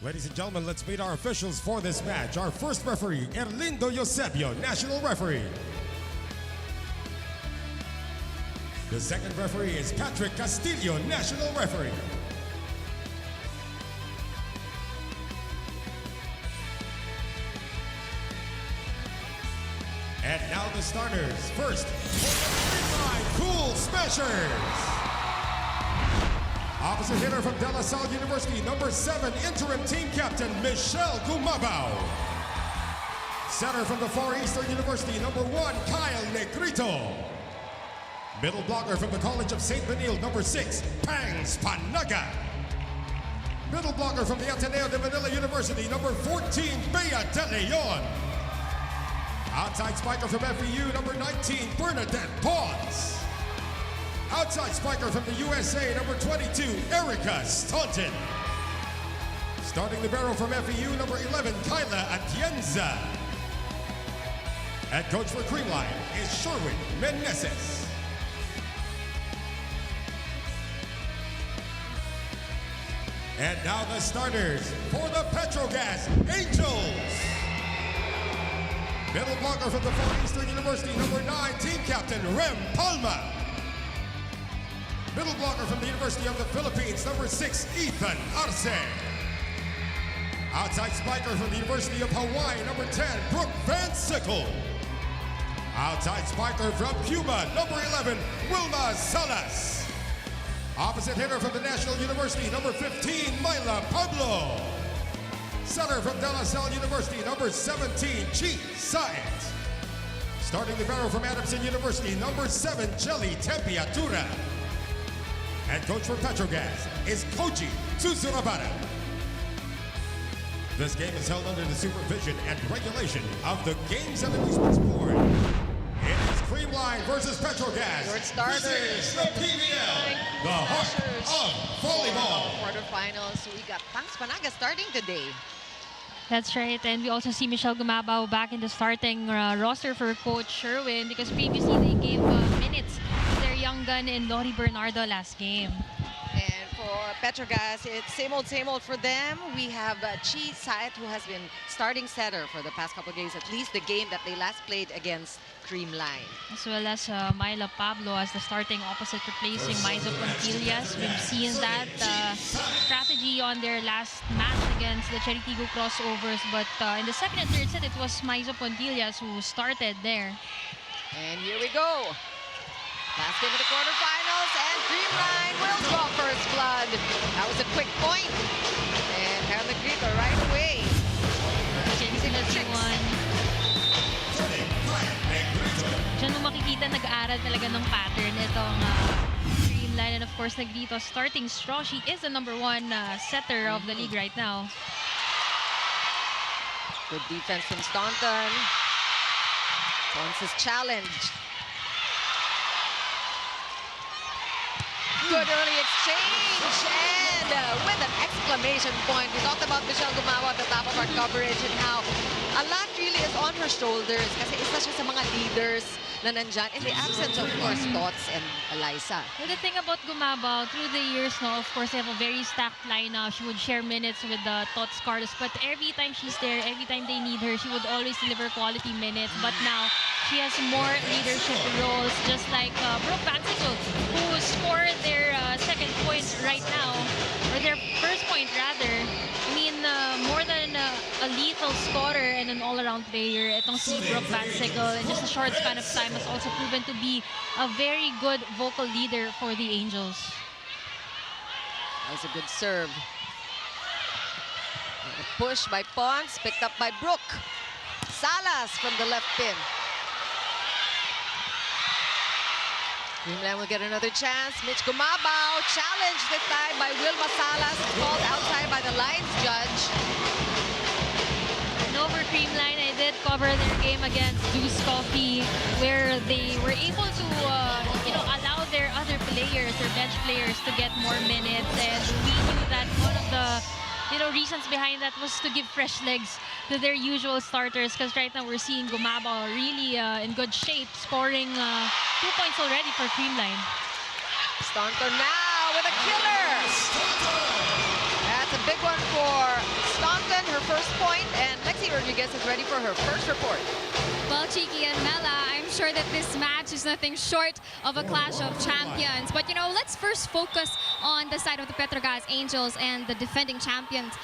Ladies and gentlemen, let's meet our officials for this match. Our first referee, Erlindo Eusebio, National Referee. The second referee is Patrick Castillo, National Referee. And now the starters. First, Creamline Cool Smashers. Opposite hitter from De La Salle University, number 7, interim team captain, Michelle Gumabao. Center from the Far Eastern University, number 1, Kyle Negrito. Middle blocker from the College of St. Benil, number 6, Pangs Panaga. Middle blocker from the Ateneo de Manila University, number 14, Bea De Leon. Outside spiker from FEU, number 19, Bernadette Pons. Outside spiker from the USA, number 22, Erica Staunton. Starting the barrel from FEU, number 11, Kyla Atienza. Head coach for Creamline is Sherwin Meneses. And now the starters for the Petro Gazz Angels. Middle blocker from the Far Eastern University, number 9, team captain, Rem Palma. Middle blocker from the University of the Philippines, number 6, Ethan Arce. Outside spiker from the University of Hawaii, number 10, Brooke Van Sickle. Outside spiker from Cuba, number 11, Wilma Salas. Opposite hitter from the National University, number 15, Myla Pablo. Center from De La Salle University, number 17, Chi Saez. Starting the barrel from Adamson University, number 7, Jelly Tempiatura. Head coach for Petro Gazz is Koji Tsusurabara. This game is held under the supervision and regulation of the Games and Amusements Board. It is Creamline versus Petro Gazz. Your starters. This is the PVL, the heart of volleyball. Quarterfinals, we got Pangs Panaga starting today. That's right, and we also see Michelle Gumabao back in the starting roster for Coach Sherwin because previously they gave minutes to their young gun in Lori Bernardo last game. And for Petro Gazz, it's same old for them. We have Chi Saet, who has been starting setter for the past couple of days, at least the game that they last played against Creamline. As well as Myla Pablo as the starting opposite, replacing Maizo Pontillas. We've seen that strategy on their last match against the Cheritigo Crossovers, but in the second and third set, it was Maizo Pontillas who started there. And here we go. Last game of the quarterfinals, and Creamline will draw first blood. That was a quick point. And Kyle Negrito right away. Chasing the 2-1. Diyan mo makikita nag-aaral talaga ng pattern itong Creamline. And of course, Negrito starting strong. She is the number 1 setter of the league right now. Good defense from Staunton. Pons is challenged. Good early exchange, and with an exclamation point. We talked about Michelle Gumabao at the top of our coverage and how a lot really is on her shoulders kasi isa siya sa mga leaders na nandyan in the absence of course Tots and Eliza. Well, the thing about Gumabao, through the years, no, of course, they have a very stacked lineup. She would share minutes with the Tots Carlos, but every time she's there, every time they need her, she would always deliver quality minutes. But now, she has more leadership roles, just like Brooke Van Sickle, who scored their second point right now, or their first point rather. I mean, more than a lethal scorer and an all-around player, itong si Brooke Van Sickle, in just a short span of time, has also proven to be a very good vocal leader for the Angels. That was a good serve. And a push by Pons, picked up by Brooke. Salas from the left pin. Creamline will get another chance. Mitch Gumabao challenged this time by Wilma Salas, called outside by the lines judge. And over Creamline, I did cover their game against Deuce Coffee, where they were able to, allow their other players, their bench players, to get more minutes. And we knew that one of the reasons behind that was to give fresh legs to their usual starters, because right now we're seeing Gumabao really in good shape, scoring 2 points already for Creamline. Staunton now with a killer. That's a big one for first point, and Lexi Rodriguez is ready for her first report. Well, Chiki and Mela, I'm sure that this match is nothing short of a clash of champions. But, you know, let's first focus on the side of the Petro Gazz Angels and the defending champions.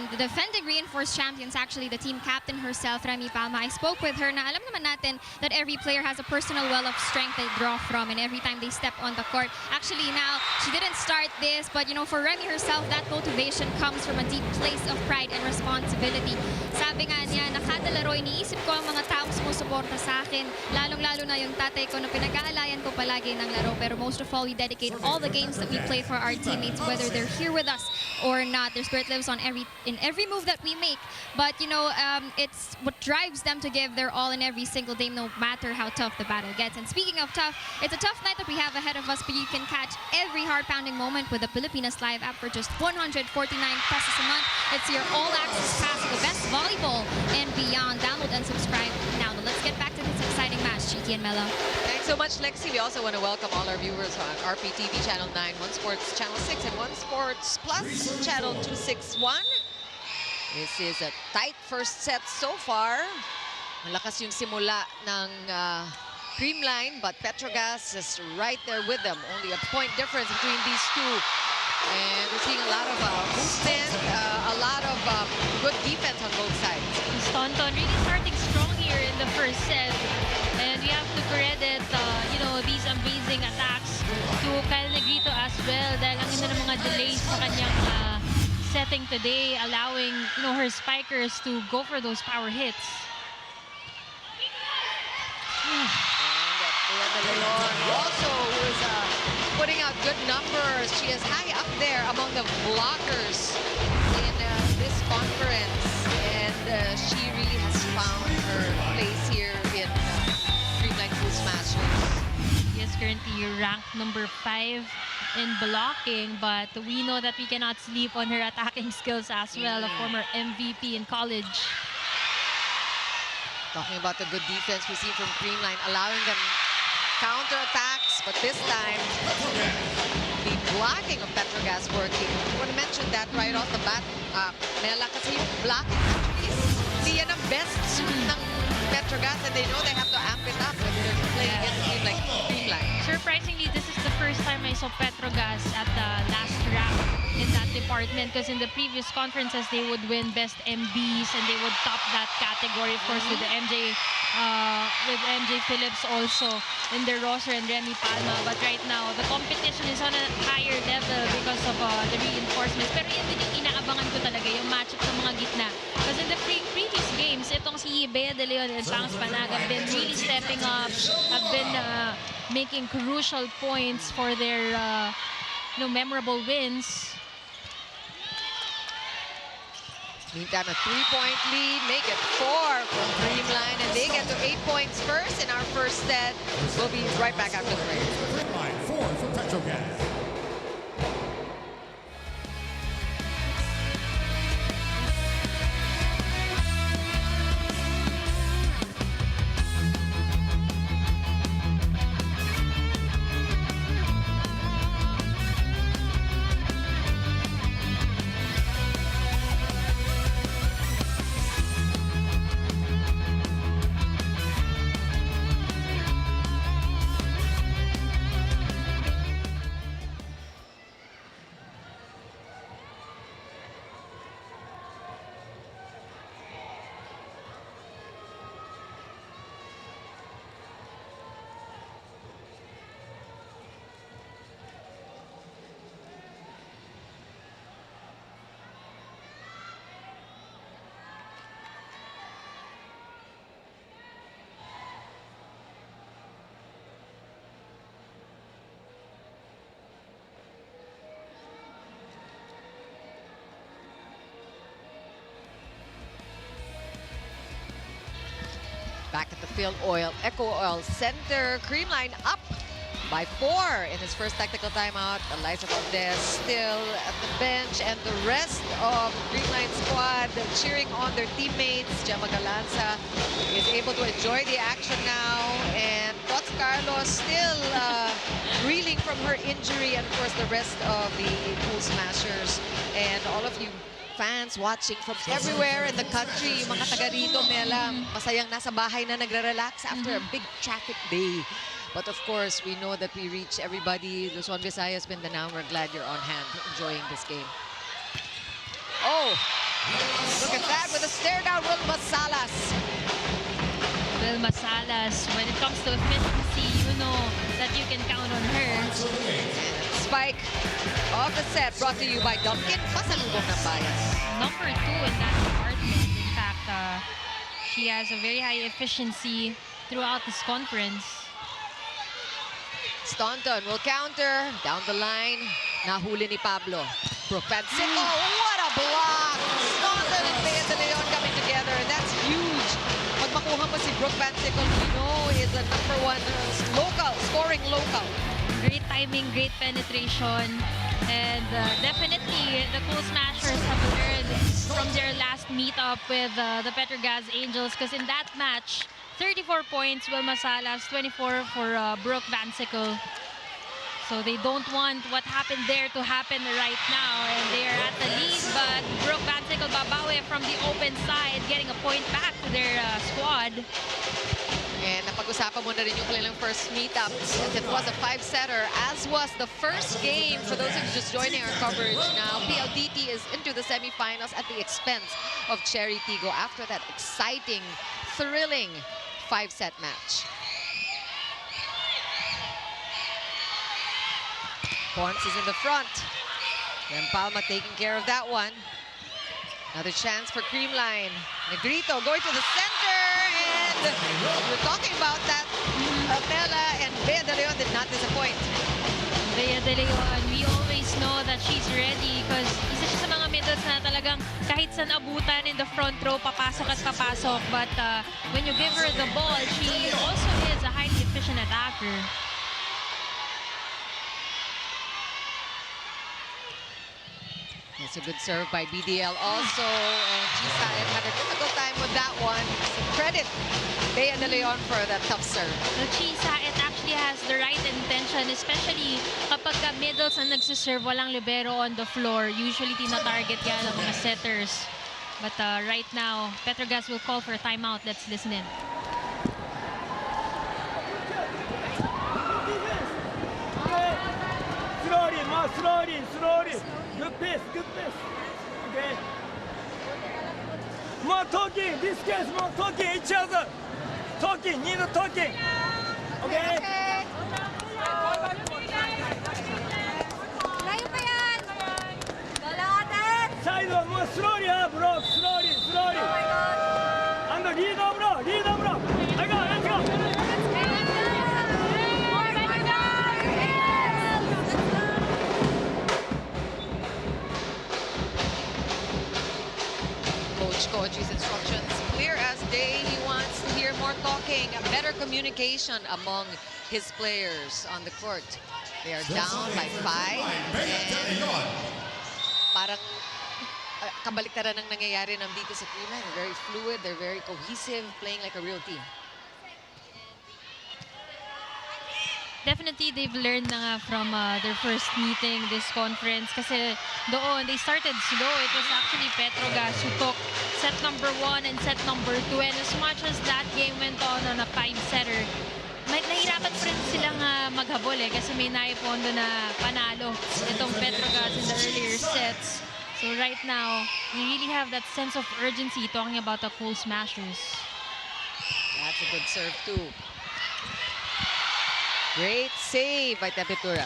The defending reinforced champions, actually, the team captain herself, Remy Palma. I spoke with her na alam naman natin that every player has a personal well of strength they draw from, and every time they step on the court. Actually, now, she didn't start this, but, you know, for Remy herself, that motivation comes from a deep place of pride and responsibility. Sabi nga niya, na kada laro, iniisip ko ang mga taong sumusuporta sa akin, lalong-lalo na yung tatay ko na pinag-aalayan ko palagi ng laro. Pero most of all, we dedicate all the games that we play for our teammates, whether they're here with us or not. Their spirit lives on in every move that we make. But, you know, it's what drives them to give their all in every single game, no matter how tough the battle gets. And speaking of tough, it's a tough night that we have ahead of us, but you can catch every heart-pounding moment with the Pilipinas Live app for just 149 pesos a month. It's your all-access pass to the best volleyball and beyond. Download and subscribe now. Now let's get back to this exciting match, Chiki and Mela. Thanks so much, Lexi. We also want to welcome all our viewers on RPTV Channel 9, One Sports Channel 6, and One Sports Plus Channel 261. This is a tight first set so far. Malakas yung simula ng Creamline, but Petro Gazz is right there with them. Only a point difference between these two. And we're seeing a lot of movement, a lot of good defense on both sides. Staunton really starting strong here in the first set. And we have to credit, you know, these amazing attacks to Kyle Negrito as well. Dahil ang ina ng mga delays sa kanyang setting today, allowing, you know, her spikers to go for those power hits. And Bea De Leon also who is putting out good numbers. She is high up there among the blockers in this conference. And she really has found her place here in Creamline Cool Smashers. She is currently ranked number 5 in blocking, but we know that we cannot sleep on her attacking skills as well, a former MVP in college. Talking about the good defense we see from Creamline, allowing them counter-attacks, but this time the blocking of Petro Gazz working. I want to mention that right off the bat, Mela, kasi yung blocking actually is hindi yan ang best suit ng Petro Gazz, and they know they have to amp it up when they're playing against a team like Creamline. Surprisingly, this is the first time I saw Petro Gazz at the last round in that department, because in the previous conferences they would win best MBs and they would top that category, of course, with the MJ Phillips also in their roster and Remy Palma. But right now, the competition is on a higher level because of the reinforcements. Pero yun din yung inaabangan ko talaga, yung matchup sa mga gitna. Because in the previous games, itong si Bea De Leon and Pangs Panag have been really stepping up, have been making crucial points for their you know, memorable wins. Meantime, a 3-point lead, make it 4 from Creamline, and they get to 8 points first in our first set. We'll be right back after the break. Creamline 4 for Petro Gazz. Back at the Field Echo Oil Center, Creamline up by 4 in his first technical timeout. Eliza Valdez still at the bench, and the rest of Creamline squad cheering on their teammates. Gemma Galanza is able to enjoy the action now, and Tots Carlos still reeling from her injury, and of course the rest of the Cool Smashers and all of you fans watching from everywhere in the country. Yung mga taga rito, Mela, masayang nasa bahay na nagre-relax after a big traffic day. But of course, we know that we reach everybody. Luzon, Visayas, Mindanao. We're glad you're on hand enjoying this game. Oh, look at that with a stare down, Wilma Salas. Wilma Salas, when it comes to efficiency, you know that you can count on her. Spike of the set brought to you by Duncan, pasalubong ng bayan. Number 2 in that department. In fact, she has a very high efficiency throughout this conference. Staunton will counter down the line. Nahuli ni Pablo. Brooke Pansico, what a block! Staunton and Bea De Leon coming together, and that's huge. Pag makuha mo si Brooke Pansico, we know is a #1 local, scoring local. Great timing, great penetration, and definitely the Cool Smashers have learned from their last meetup with the Petro Gazz Angels, because in that match, 34 points, Wilma Salas, 24 for Brooke Vansickle. So they don't want what happened there to happen right now, and they are at the lead, but Brooke Vansickle babawi from the open side, getting a point back to their squad. And napag-usapan mo na rin yung kanilang first meetup. It was a 5-setter, as was the first game. For those of you just joining our coverage now, PLDT is into the semifinals at the expense of Cherry Tigo after that exciting, thrilling 5-set match. Ponce is in the front. And Palma taking care of that one. Another chance for Creamline. Negrito going to the center, and we're talking about that. Mela and Bea De Leon did not disappoint. Bea De Leon, we always know that she's ready because isa siya sa mga middles na talagang kahit saan abutan in the front row, papasok at papasok. But when you give her the ball, she also is a highly efficient attacker. That's a good serve by BDL also, and Chisa had a difficult time with that one. So credit Bea De Leon for that tough serve. The Chisa, it actually has the right intention, especially kapag middles ang nagsiserve, walang libero on the floor. Usually tina-target yan ang mga setters. But right now, Petro Gazz will call for a timeout. Let's listen in. Slowly. Good pace. Okay. More talking. This case, more talking each other. Need talking. Okay. Layo pa yan! Wala natin! Side more slowly, bro. Slowly. Oh my God! And the lead, bro. Let's go. Coach's instructions clear as day. He wants to hear more talking, better communication among his players on the court. They are down by 5. And parang kabaliktaran ng nangyayari dito sa Creamline. They're very fluid, they're very cohesive, playing like a real team. Definitely, they've learned na nga from their first meeting, this conference. Kasi doon, they started slow. It was actually Petro Gazz who took set number 1 and set number 2. And as much as that game went on a 5-setter, nahirapan pa rin silang maghabol kasi may naipondo na panalo itong Petro Gazz in the earlier sets. So right now, we really have that sense of urgency talking about the Cool Smashers. That's a good serve too. Great save by Tepetura.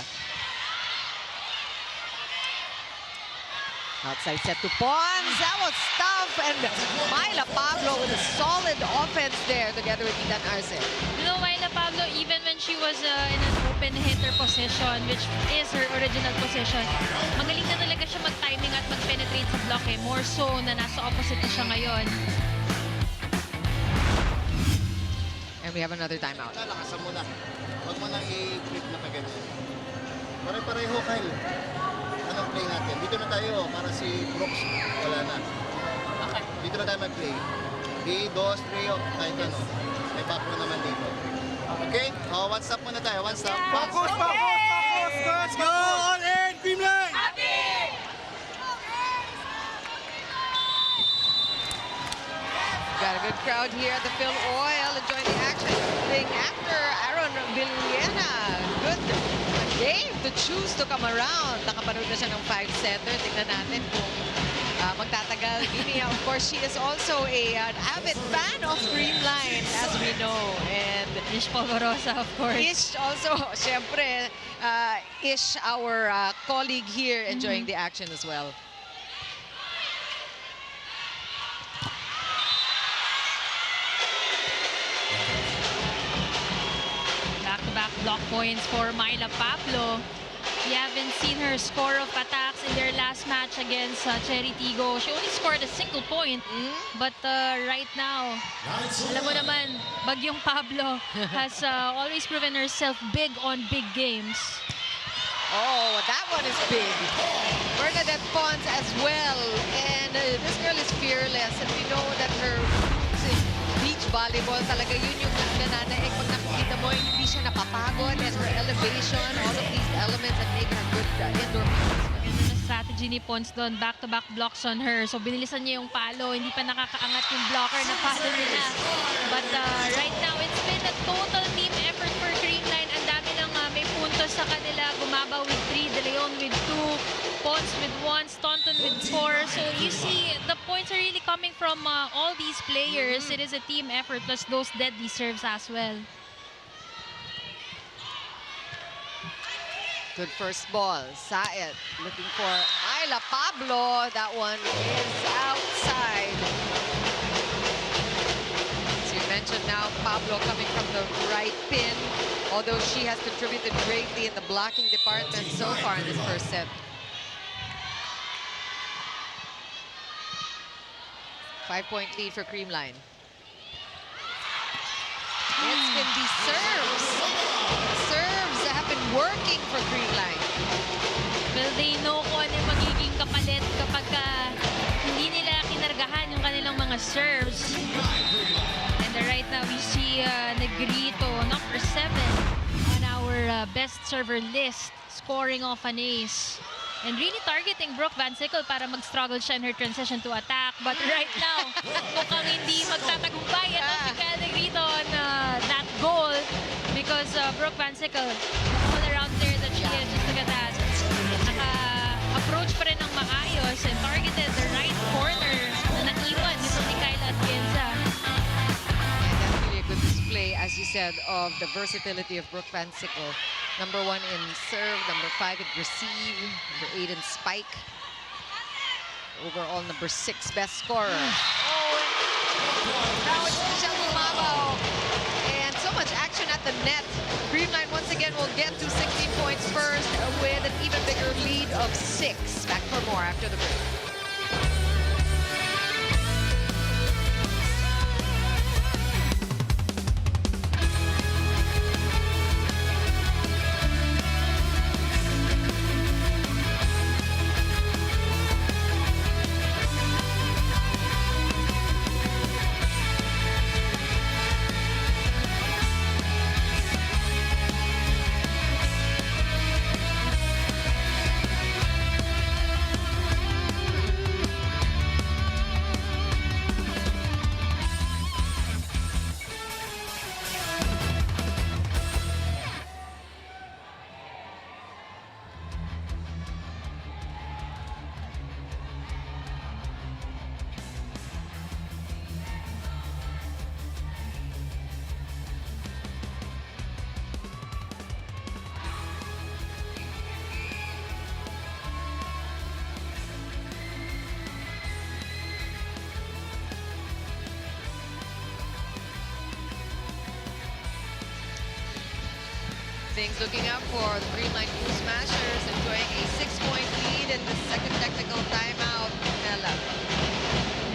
Outside set to Pons. That was tough. And Myla Pablo with a solid offense there together with Ethan Arce. You know, Myla Pablo, even when she was in an open hitter position, which is her original position, magaling na talaga siya mag-timing at mag-penetrate sa block more so na nasa opposite na siya ngayon. And we have another timeout. Lakasan mo na. Huwag mo nang i-flip na kaganyan. Pare-pareho, Kyle. Anong play natin? Dito na tayo para si Brooks wala na. Dito na tayo mag-play. 3, 2, 3, kahit ano. May back row naman dito. Okay? One stop muna tayo. One stop. Focus. Let's go. All in, Creamline. crowd here at the Phil Oil enjoying the action. Playing after Aaron Villena. Good game to choose to come around. Nakapanood na siya ng 5-setter. Tingnan natin kung magtatagal. Mia, of course, she is also an avid fan of Creamline, as we know. And Ish Polvorosa, of course. Ish also, syempre, Ish, our colleague here, enjoying the action as well. Back-to-back block points for Myla Pablo. We haven't seen her score of attacks in their last match against Cherry Tigo. She only scored a single point. But right now, alam mo naman, Bagyong Pablo has always proven herself big on big games. Oh, that one is big. Bernadette Pons as well. And this girl is fearless. And we know that her roots in beach volleyball, talaga yun yung nananaig. Pag nakikita mo, hindi siya napapagod. And her elevation, all of these elements that make her good indoor players. Ganda na strategy ni Pons doon. Back-to-back blocks on her. So binilisan niya yung palo. Hindi pa nakakaangat yung blocker na palo nila. But right now, it's been a total team effort for Creamline. Ang dami lang may puntos sa kanila. Gumaba with 3, De Leon with 2, Pons with 1, Staunton with 4. So you see, the points are really coming from all these players. It is a team effort plus those deadly serves as well. Good first ball. Saet looking for Myla Pablo. That one is outside. As you mentioned now, Pablo coming from the right pin. Although she has contributed greatly in the blocking department so far in this first set. 5-point lead for Creamline. It's been the serves. Serves have been working for Creamline. Well, they know kung ano yung magiging kapalit kapag hindi nila kinargahan yung kanilang mga serves. And right now, we see Negrito, number 7, on our best server list, scoring off an ace. And really targeting Brooke Van Sickle para mag-struggle siya in her transition to attack. But right now, mukhang hindi magtatagumpay ito si Kyle Negrito on that goal because Brooke Van Sickle, all around there that she is, just look at that. Naka-approach pa rin ng maayos and targeted the right corner na naiwan nito ni Kyle Atienza. And that's really a good display, as you said, of the versatility of Brooke Van Sickle. Number 1 in serve, number 5 in receive, number 8 in spike. Overall, number 6 best scorer. Oh, now it's Michelle Gumabao. And so much action at the net. Creamline once again will get to 16 points first with an even bigger lead of 6. Back for more after the break. Things looking up for the Creamline Cool Smashers, enjoying a 6-point lead in the second technical timeout. Mela.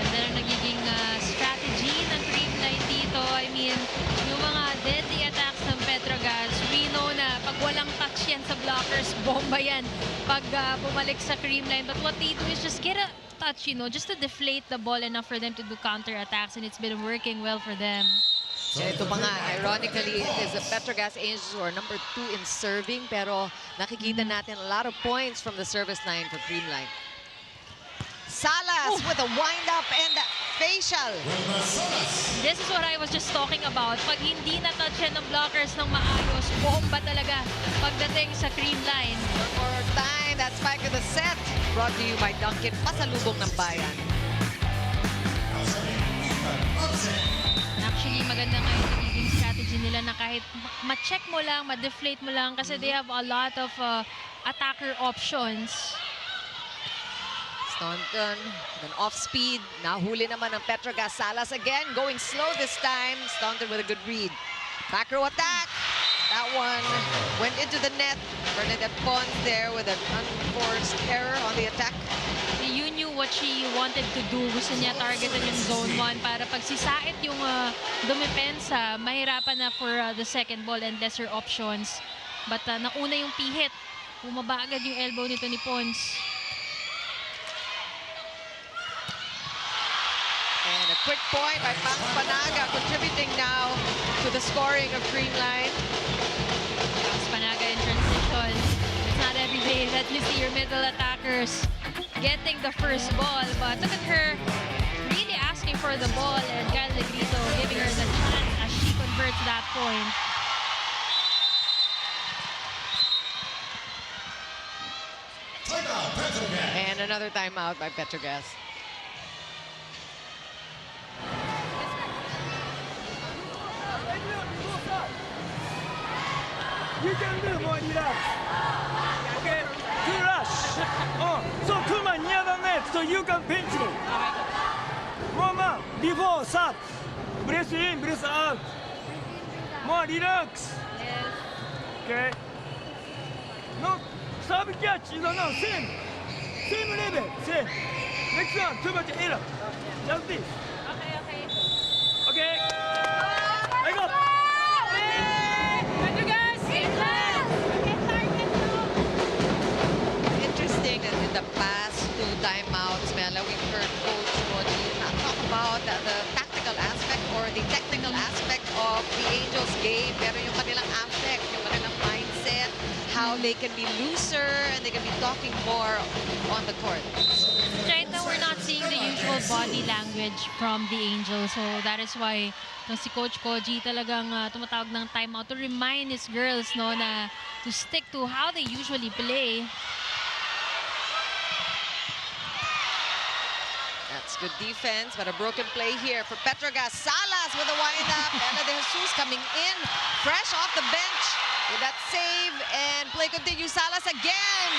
Ganda na nagiging strategy ng Creamline dito. I mean, yung mga deadly attacks ng Petro Gazz, we know na pag walang touch yan sa blockers, bomba yan pag bumalik sa Creamline. But what they do is just get a touch, you know, just to deflate the ball enough for them to do counter attacks, and it's been working well for them. And ito pa nga, ironically, it is the Petro Gazz Angels who are number 2 in serving, pero nakikita natin a lot of points from the service line for Creamline. Salas with a wind-up and facial. This is what I was just talking about. Pag hindi na-touch yan ng blockers ng maayos, bomba talaga pagdating sa Creamline. For time, that spike of the set. Brought to you by Dunkin, pasalubong ng bayan. Actually, maganda nga yung nagiging strategy nila na kahit ma-check mo lang, ma-deflate mo lang kasi they have a lot of attacker options. Staunton, then off speed. Nahuli naman ng Petro Gazz Salas again. Going slow this time. Staunton with a good read. Back row attack. That one went into the net. Bernadette Pons there with an unforced error on the attack. You knew what she wanted to do. Gusto niya targetan yung zone 1 para pag sisait yung dumipensa, mahirapan na for the second ball and lesser options. But nauna yung pihit. Bumaba agad yung elbow nito ni Pons. And a quick point by Pang Panaga, contributing now to the scoring of Creamline. Panaga in transition. It's not every day that you see your middle attackers getting the first ball, but look at her really asking for the ball, and Kyle Negrito giving her the chance as she converts that point. And another timeout by Petro Gazz. You can do more relax. Okay, to rush. So too much near the net, so you can pinch it. More, before start. Breathe in, breathe out. More relax. Okay. No, serve catch, you don't know, same. Same level, same. Next one, too much error. Just this. Okay. I got. Interesting that in the past two timeouts, Mela, we've heard Coach Moji not talk about the tactical aspect or the technical aspect of the Angels game, pero yung kanilang affect, yung kanilang mindset, how they can be looser and they can be talking more on the court. Right now, we're not seeing the usual body language from the Angels. So that is why si Coach Koji talagang tumatawag ng timeout to remind his girls na to stick to how they usually play. That's good defense, but a broken play here for Petro Gazz. Salas with a wind-up. Ella de Jesus coming in, fresh off the bench with that save, and play continues. Salas again.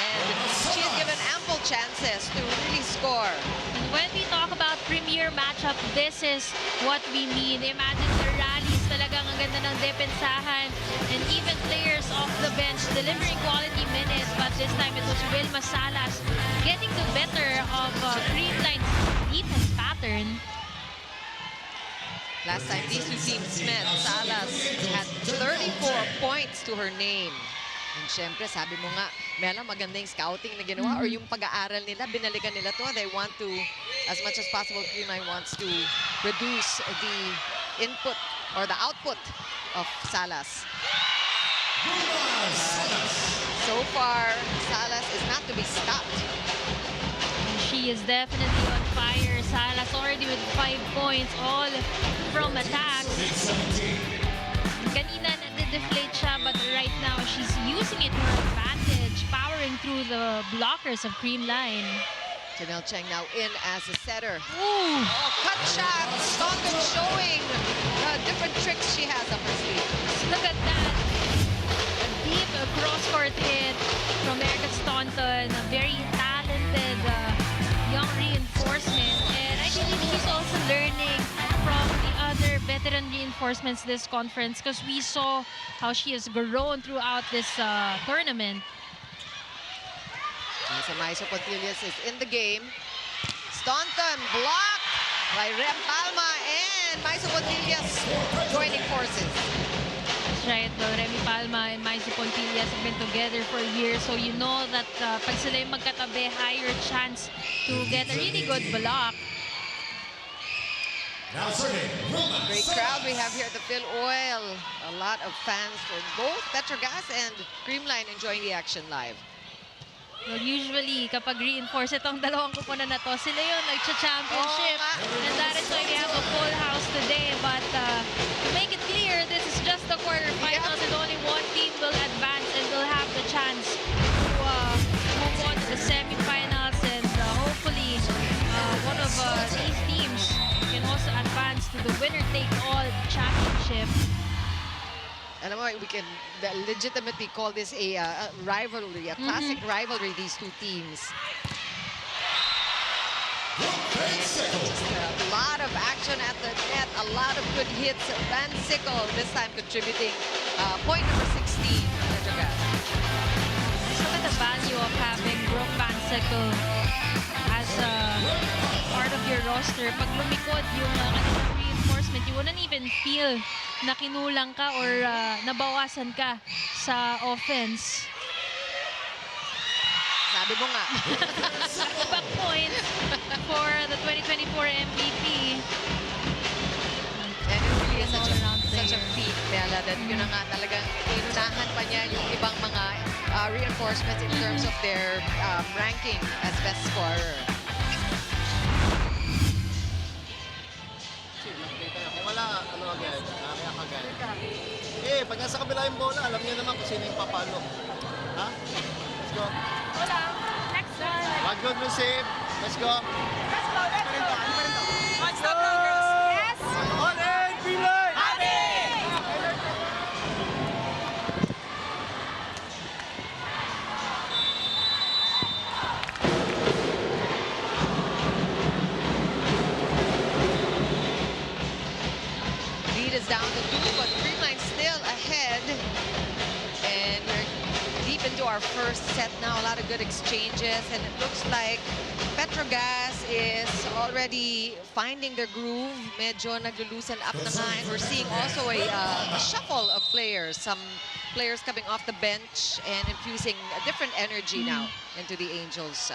And she is given ample chances to really score. And when we talk about premier matchup, this is what we mean. Imagine the rallies, talagang ang ganda ng depensahan, and even players off the bench delivering quality minutes. But this time it was Wilma Salas getting the better of Creamline's defense pattern. Last time these two teams met, Salas had 34 points to her name. And syempre, sabi mo nga, Mela, maganda yung scouting na ginawa or yung pag-aaral nila, binalikan nila to. They want to, as much as possible, Creamline wants to reduce the input or the output of Salas. So far, Salas is not to be stopped. She is definitely on fire. Salas already with 5 points, all from attacks. Kanina na-deflate siya, but right now she's using it to her advantage, powering through the blockers of Creamline. Janelle Cheng now in as a setter. Ooh! Oh, cut shot. Staunton showing different tricks she has up her sleeve. Look at that. A deep cross-court hit from Erica Staunton. A very talented young reinforcement. And I believe she's also learning from the other veteran reinforcements this conference, because we saw how she has grown throughout this tournament. So Maiso Pontillas is in the game. Staunton blocked by Rem Palma, and Maiso Pontillas joining forces. That's right. Well, Remy Palma and Maiso Pontillas have been together for years, so you know that pag sila yung magkatabi, higher chance to get a really good block. Great crowd we have here at the Phil Oil. A lot of fans for both Petro Gazz and Creamline enjoying the action live. Well, usually, kapag reinforce itong dalawang kupunan na to, sila yung nagcha-championship. And that is why we have a full house today. But to make it clear, this is just the quarterfinals and only one team will advance and will have the chance to move on to the semifinals. And hopefully, one of these teams can also advance to the winner-take-all championship. Alam mo, we can legitimately call this a rivalry, a classic rivalry, these two teams. Just a lot of action at the net, a lot of good hits. Van Sickle this time contributing point number 16 for Petro Gazz. Just look at the value of having Brooke Van Sickle as part of your roster. Pag lumikod yung kanilang reinforcement, you wouldn't even feel na kinulang ka or nabawasan ka sa offense. Sabi mo nga. Back point for the 2024 MVP. And it really is All-around such a player. feat, Bella, that yun na nga talagang inunahan pa niya yung ibang mga reinforcements in terms of their ranking as best scorer. Kung wala, ano agad, kaya kagad. Eh, pag nasa kabila yung bola, alam niyo naman kung sino yung papalo. Ha? Let's go. Next one. Wag good receive. Let's go. On and Creamline! Lead is down to 2, but Creamline still ahead. And we're deep into our first set now. A lot of good exchanges, and it looks like Petro Gazz is already finding their groove. Medyo naglulusen up na nga. And we're seeing also a shuffle of players. Some players coming off the bench and infusing a different energy now into the Angels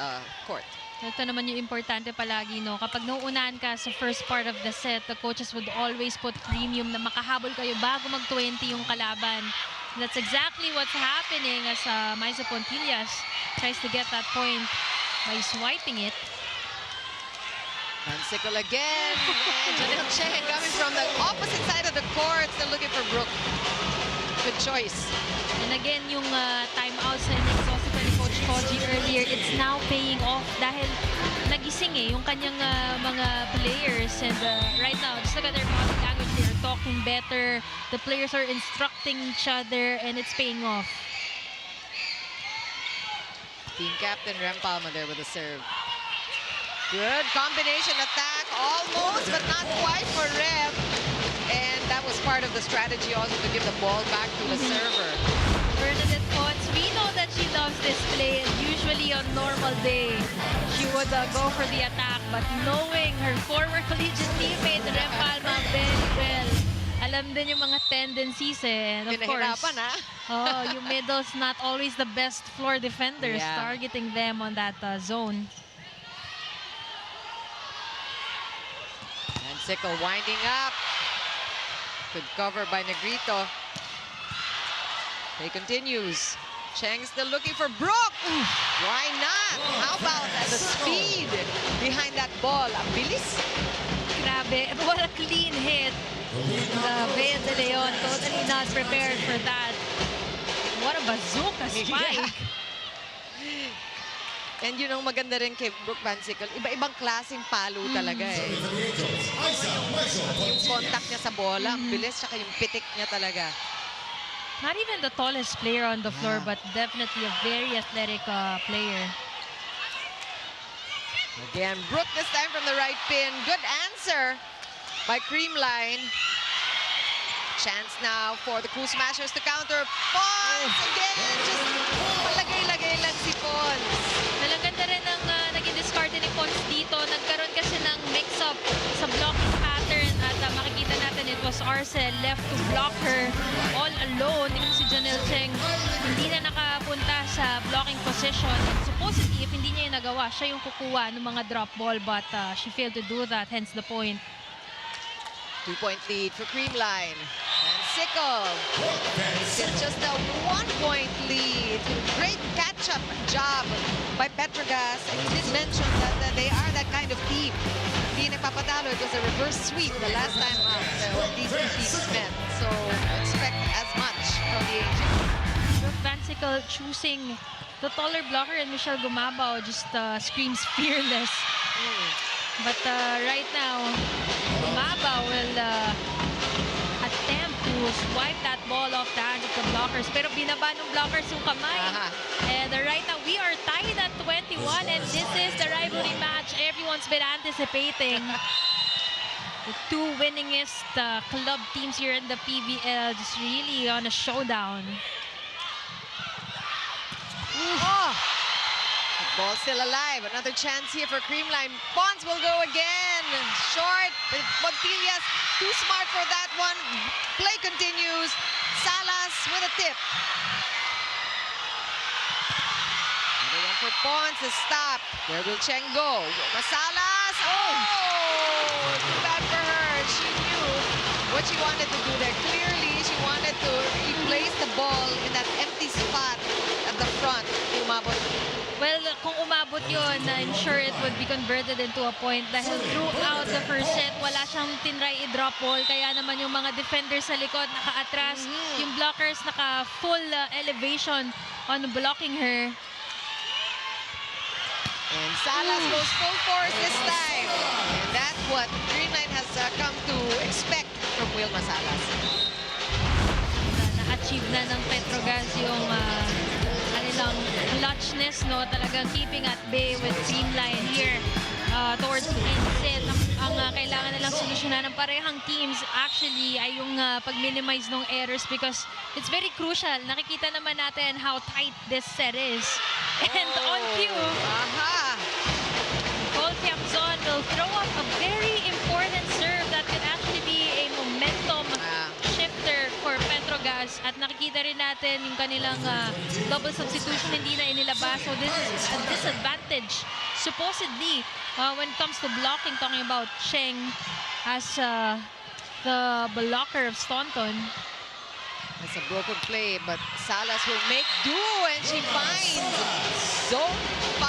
court. Ito naman yung importante palagi, no? Kapag nauunahan ka sa first part of the set, the coaches would always put premium na makahabol kayo bago mag-20 yung kalaban. That's exactly what's happening as Maisa Pontillas tries to get that point by swiping it. Van Sickle again. And Janelle Cheng coming from the opposite side of the court. Still looking for Brooke. Good choice. And again, yung timeouts na in-exhausted ni Coach Koji earlier, it's now paying off dahil nagising yung kanyang mga players. And right now, just look at their body language. They're talking better. The players are instructing each other, and it's paying off. Team captain Rem Palma there with a serve. Good combination attack. Almost, but not quite for Rem. And that was part of the strategy also to give the ball back to the server. Bernadette Potts, we know that she loves this play. And usually on normal day, she would go for the attack. But knowing her former collegiate teammate, Rem Palma, very well. Alam din yung mga tendencies And of course, Pinahirapan, yung middle's not always the best floor defenders, Yeah. targeting them on that zone. And Sickle winding up. Good cover by Negrito. He continues. Cheng still looking for Brooke. Why not? How about the speed behind that ball? Ang bilis. Grabe. What a clean hit. Bea de Leon totally not prepared for that. What a bazooka spike. And yun ang maganda rin kay Brooke Van Sickle. Iba-ibang klaseng palo talaga Yung contact niya sa bola, ang bilis, saka yung pitik niya talaga. Not even the tallest player on the floor, but definitely a very athletic player. Again, Brooke this time from the right pin. Good answer by Creamline. Chance now for the Cool Smashers to counter. Pons again! Just palagay-lagay lang si Pons. Ganda rin ang naging discard ni Pons dito. Nagkaroon kasi ng mix-up sa blocking pattern at makikita natin it was Arcel left to block her all alone. Even si Janelle Cheng hindi na nakapunta sa blocking position. And supposedly, if hindi niya yung nagawa, siya yung kukuha ng mga drop ball but she failed to do that, hence the point. 2-point lead for Creamline. And Sickle. It's just a 1-point lead. Great catch matchup job by Petro Gazz. And you did mention that they are that kind of team. Hindi nagpapatalo. It was a reverse sweep the last time when these two teams met. So expect as much from the Angels. Brooke Vansickle choosing the taller blocker, and Michelle Gumabao just screams fearless. But right now, Gumabao will attempt to swipe that ball off the hands of the blockers. Pero binaba ng blockers yung kamay. And right now, we are tied at 21, and this is the rivalry match everyone's been anticipating. The two winningest club teams here in the PVL just really on a showdown. Oh! The ball still alive. Another chance here for Creamline. Pons will go again. Short. Montillas too smart for that one. Play continues. Salas with a tip. Another one for Pons to stop. Where will Cheng go? Masalas. Oh! Too bad for her. She knew what she wanted to do there. Clearly, she wanted to replace the ball in that empty spot at the front. Umabot. Well, kung umabot yun, I'm sure it would be converted into a point dahil throughout the first set, wala siyang tinry i-drop ball. Kaya naman yung mga defenders sa likod naka-atras, yung blockers naka-full elevation on blocking her. And Salas goes full force this time. And that's what Creamline has come to expect from Wilma Salas. Na-achieve na ng Petro Gazz yung kanilang clutchness, no? Talagang keeping at bay with Creamline here towards the end set. Ang kailangan nilang solusyonan ng parehang teams actually ay yung pag-minimize ng errors because it's very crucial. Nakikita naman natin how tight this set is. And on cue, Paul Tiamzon will throw up a very important serve that can actually be a momentum shifter for Petro Gazz. At nakikita rin natin yung kanilang double substitution hindi na inilabas. So this is a disadvantage supposedly when it comes to blocking, talking about Cheng as the blocker of Staunton. It's a broken play, but Salas will make do, and she finds zone 5.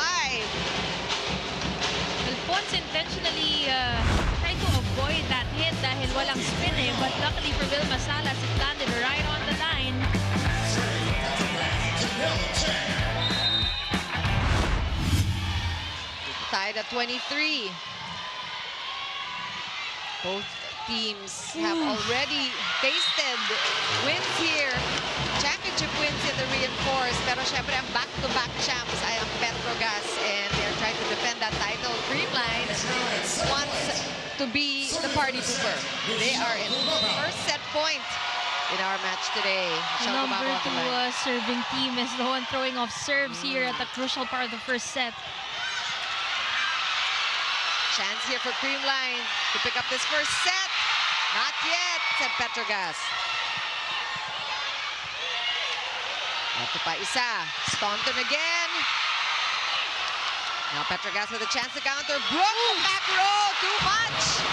Well, Pons intentionally tried to avoid that hit dahil walang spin eh. But luckily for Wilma Salas, it landed right on the line. Tied at 23. Both teams have already tasted wins here. Championship wins in the reinforced. Pero syempre ang back-to-back champs ay ang Petro Gazz, and they're trying to defend that title. Creamline wants to be the party pooper. They are in first set point in our match today. The number 2 serving team is the one throwing off serves here at the crucial part of the first set. Chance here for Creamline to pick up this first set. Not yet, said Petro Gazz. Ito pa isa. Staunton again. Now Petro Gazz with a chance to counter. Broke the back row, too much.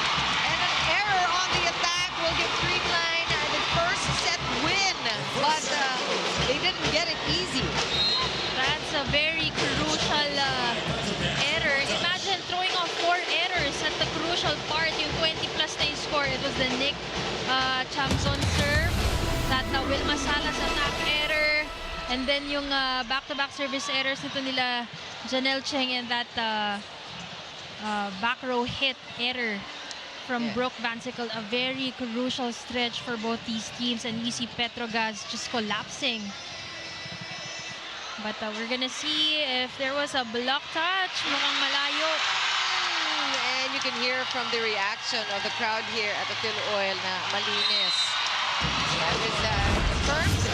And an error on the attack will give Creamline the first set win. But they didn't get it easy. That's a very crucial error. Imagine throwing off 4 errors at the crucial part, yung 20+ na yung score. It was the Nick Chamzon serve, that Wilma Salas attack error, and then yung back-to-back service errors nito nila Janelle Cheng, and that back row hit error from Brooke Vansickle. A very crucial stretch for both these teams, and you see Petro Gazz just collapsing. But we're gonna see if there was a block touch. Mukhang malayo. And you can hear from the reaction of the crowd here at the Phil Oil na malinis. That is confirmed.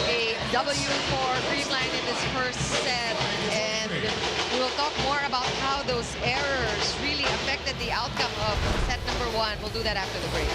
A W for Creamline in this first set. And we will talk more about how those errors really affected the outcome of set number 1. We'll do that after the break.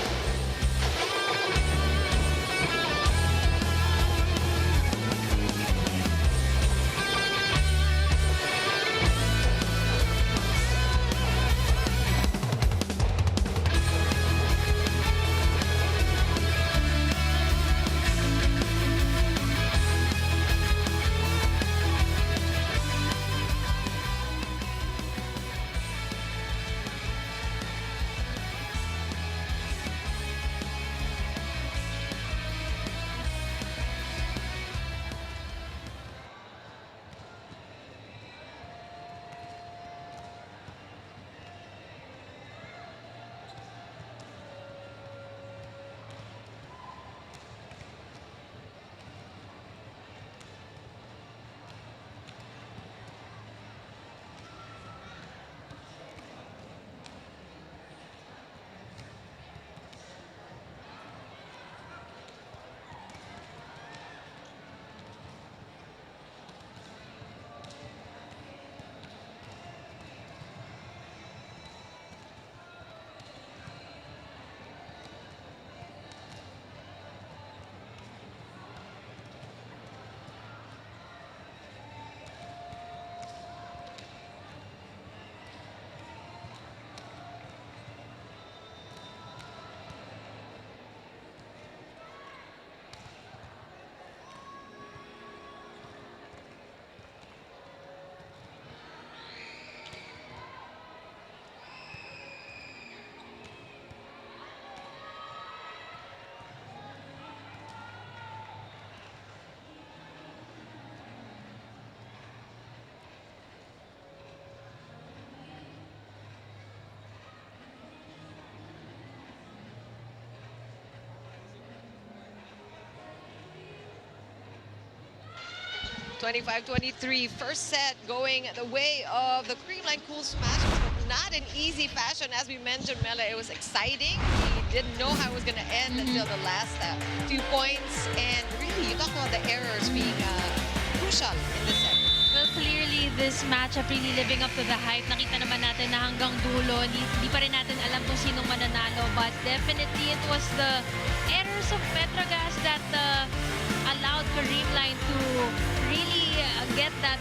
25-23, first set going the way of the Creamline Cool Smashers, but not an easy fashion. As we mentioned, Mela, it was exciting. We didn't know how it was going to end until the last few points. And really, you talk about the errors being crucial in this set. Well, clearly, this matchup really living up to the hype. Nakita naman natin na hanggang dulo, di pa rin natin alam kung sinong mananalo. But definitely, it was the errors of Petro Gazz that allowed Creamline to really get that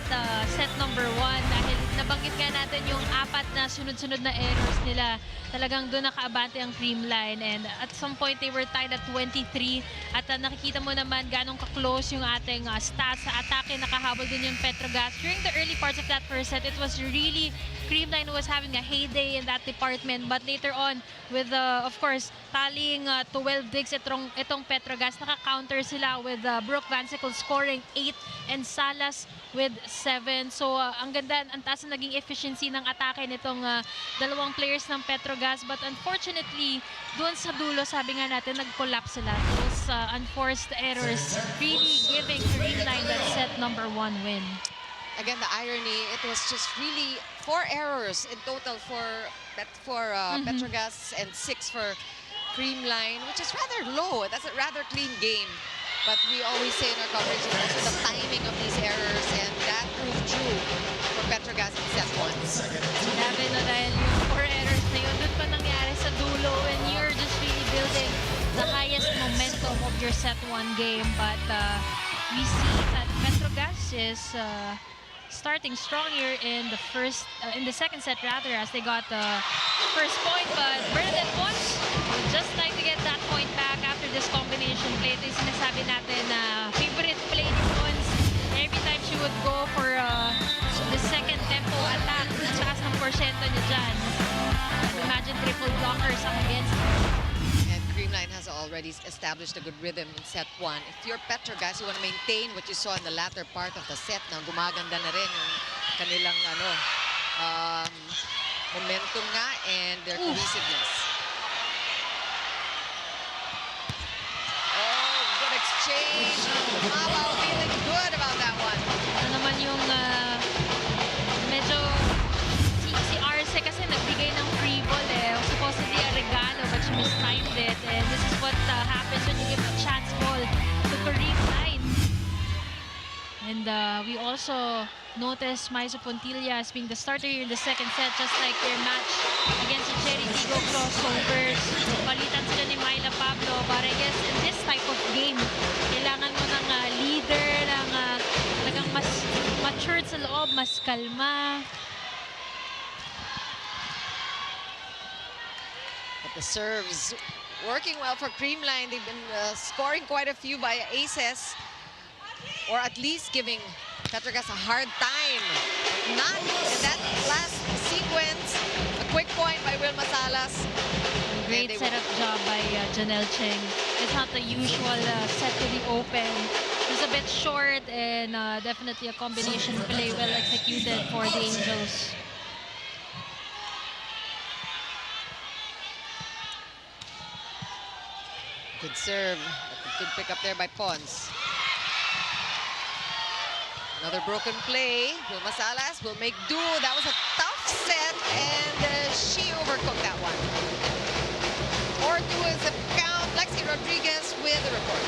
set number 1. Dahil nabanggit nga natin yung 4 na sunod-sunod na errors nila. Talagang doon nakaabante ang Creamline. And at some point, they were tied at 23. At nakikita mo naman ganong ka-close yung ating stats sa atake. Nakahabol din yung Petro Gazz. During the early parts of that first set, it was really Creamline was having a heyday in that department. But later on, with of course, taling 12 digs itong Petro Gazz, naka-counter sila with Brooke Vansicle scoring 8 and Salas with 7. So ang ganda, ang taas na naging efficiency ng atake nitong dalawang players ng Petro Gazz. But unfortunately, doon sa dulo, sabi nga natin, nag-collapse sila. Those unforced errors really giving Creamline that set number 1 win. Again, the irony, it was just really 4 errors in total for Petro Gazz and 6 for Creamline, which is rather low. That's a rather clean game. But we always say in our coverage, also the timing of these errors, and that proved true for Petro Gazz in set 1. Sinabi na dahil yung 4 errors na yun, doon pa nangyari sa dulo, and you're just really building the highest momentum of your set 1 game. But we see that Petro Gazz is starting strong here in the second set rather, as they got the first point. But Bernadette Pons would just like to get that point back after this combination play. Ito yung sinasabi natin na favorite play ni Pons. Every time she would go for the second tempo attack, ang taas ng porsyento niya dyan. Imagine triple blockers up against her. Creamline has already established a good rhythm in set 1. If you're Petro Gazz, you want to maintain what you saw in the latter part of the set na gumaganda na rin yung kanilang momentum nga and their cohesiveness. Oh, good exchange. Mabaw feeling good about that one. Ano naman yung medyo si Arce kasi nagbigay ng free ball supposedly a regalo, but she mistimed it, and this is what happens when you give a chance ball to Creamline. And we also noticed Maiso Pontilla as being the starter here in the second set, just like their match against the Cherry Tigo crossovers. Palitan sila ni Myla Pablo, but I guess in this type of game, kailangan mo ng leader, ng talagang mas matured sa loob, mas kalma. But the serves working well for Creamline. They've been scoring quite a few by aces, or at least giving Petro Gazz a hard time. Not in that last sequence. A quick point by Wilma Salas. Great setup job by Janelle Cheng. It's not the usual set to the open. It's a bit short, and definitely a combination play well executed for the Angels. Good serve. Good pick up there by Pons. Another broken play. Wilma Salas will make do. That was a tough set, and she overcooked that one. 4-2 is the count. Lexi Rodriguez with the report.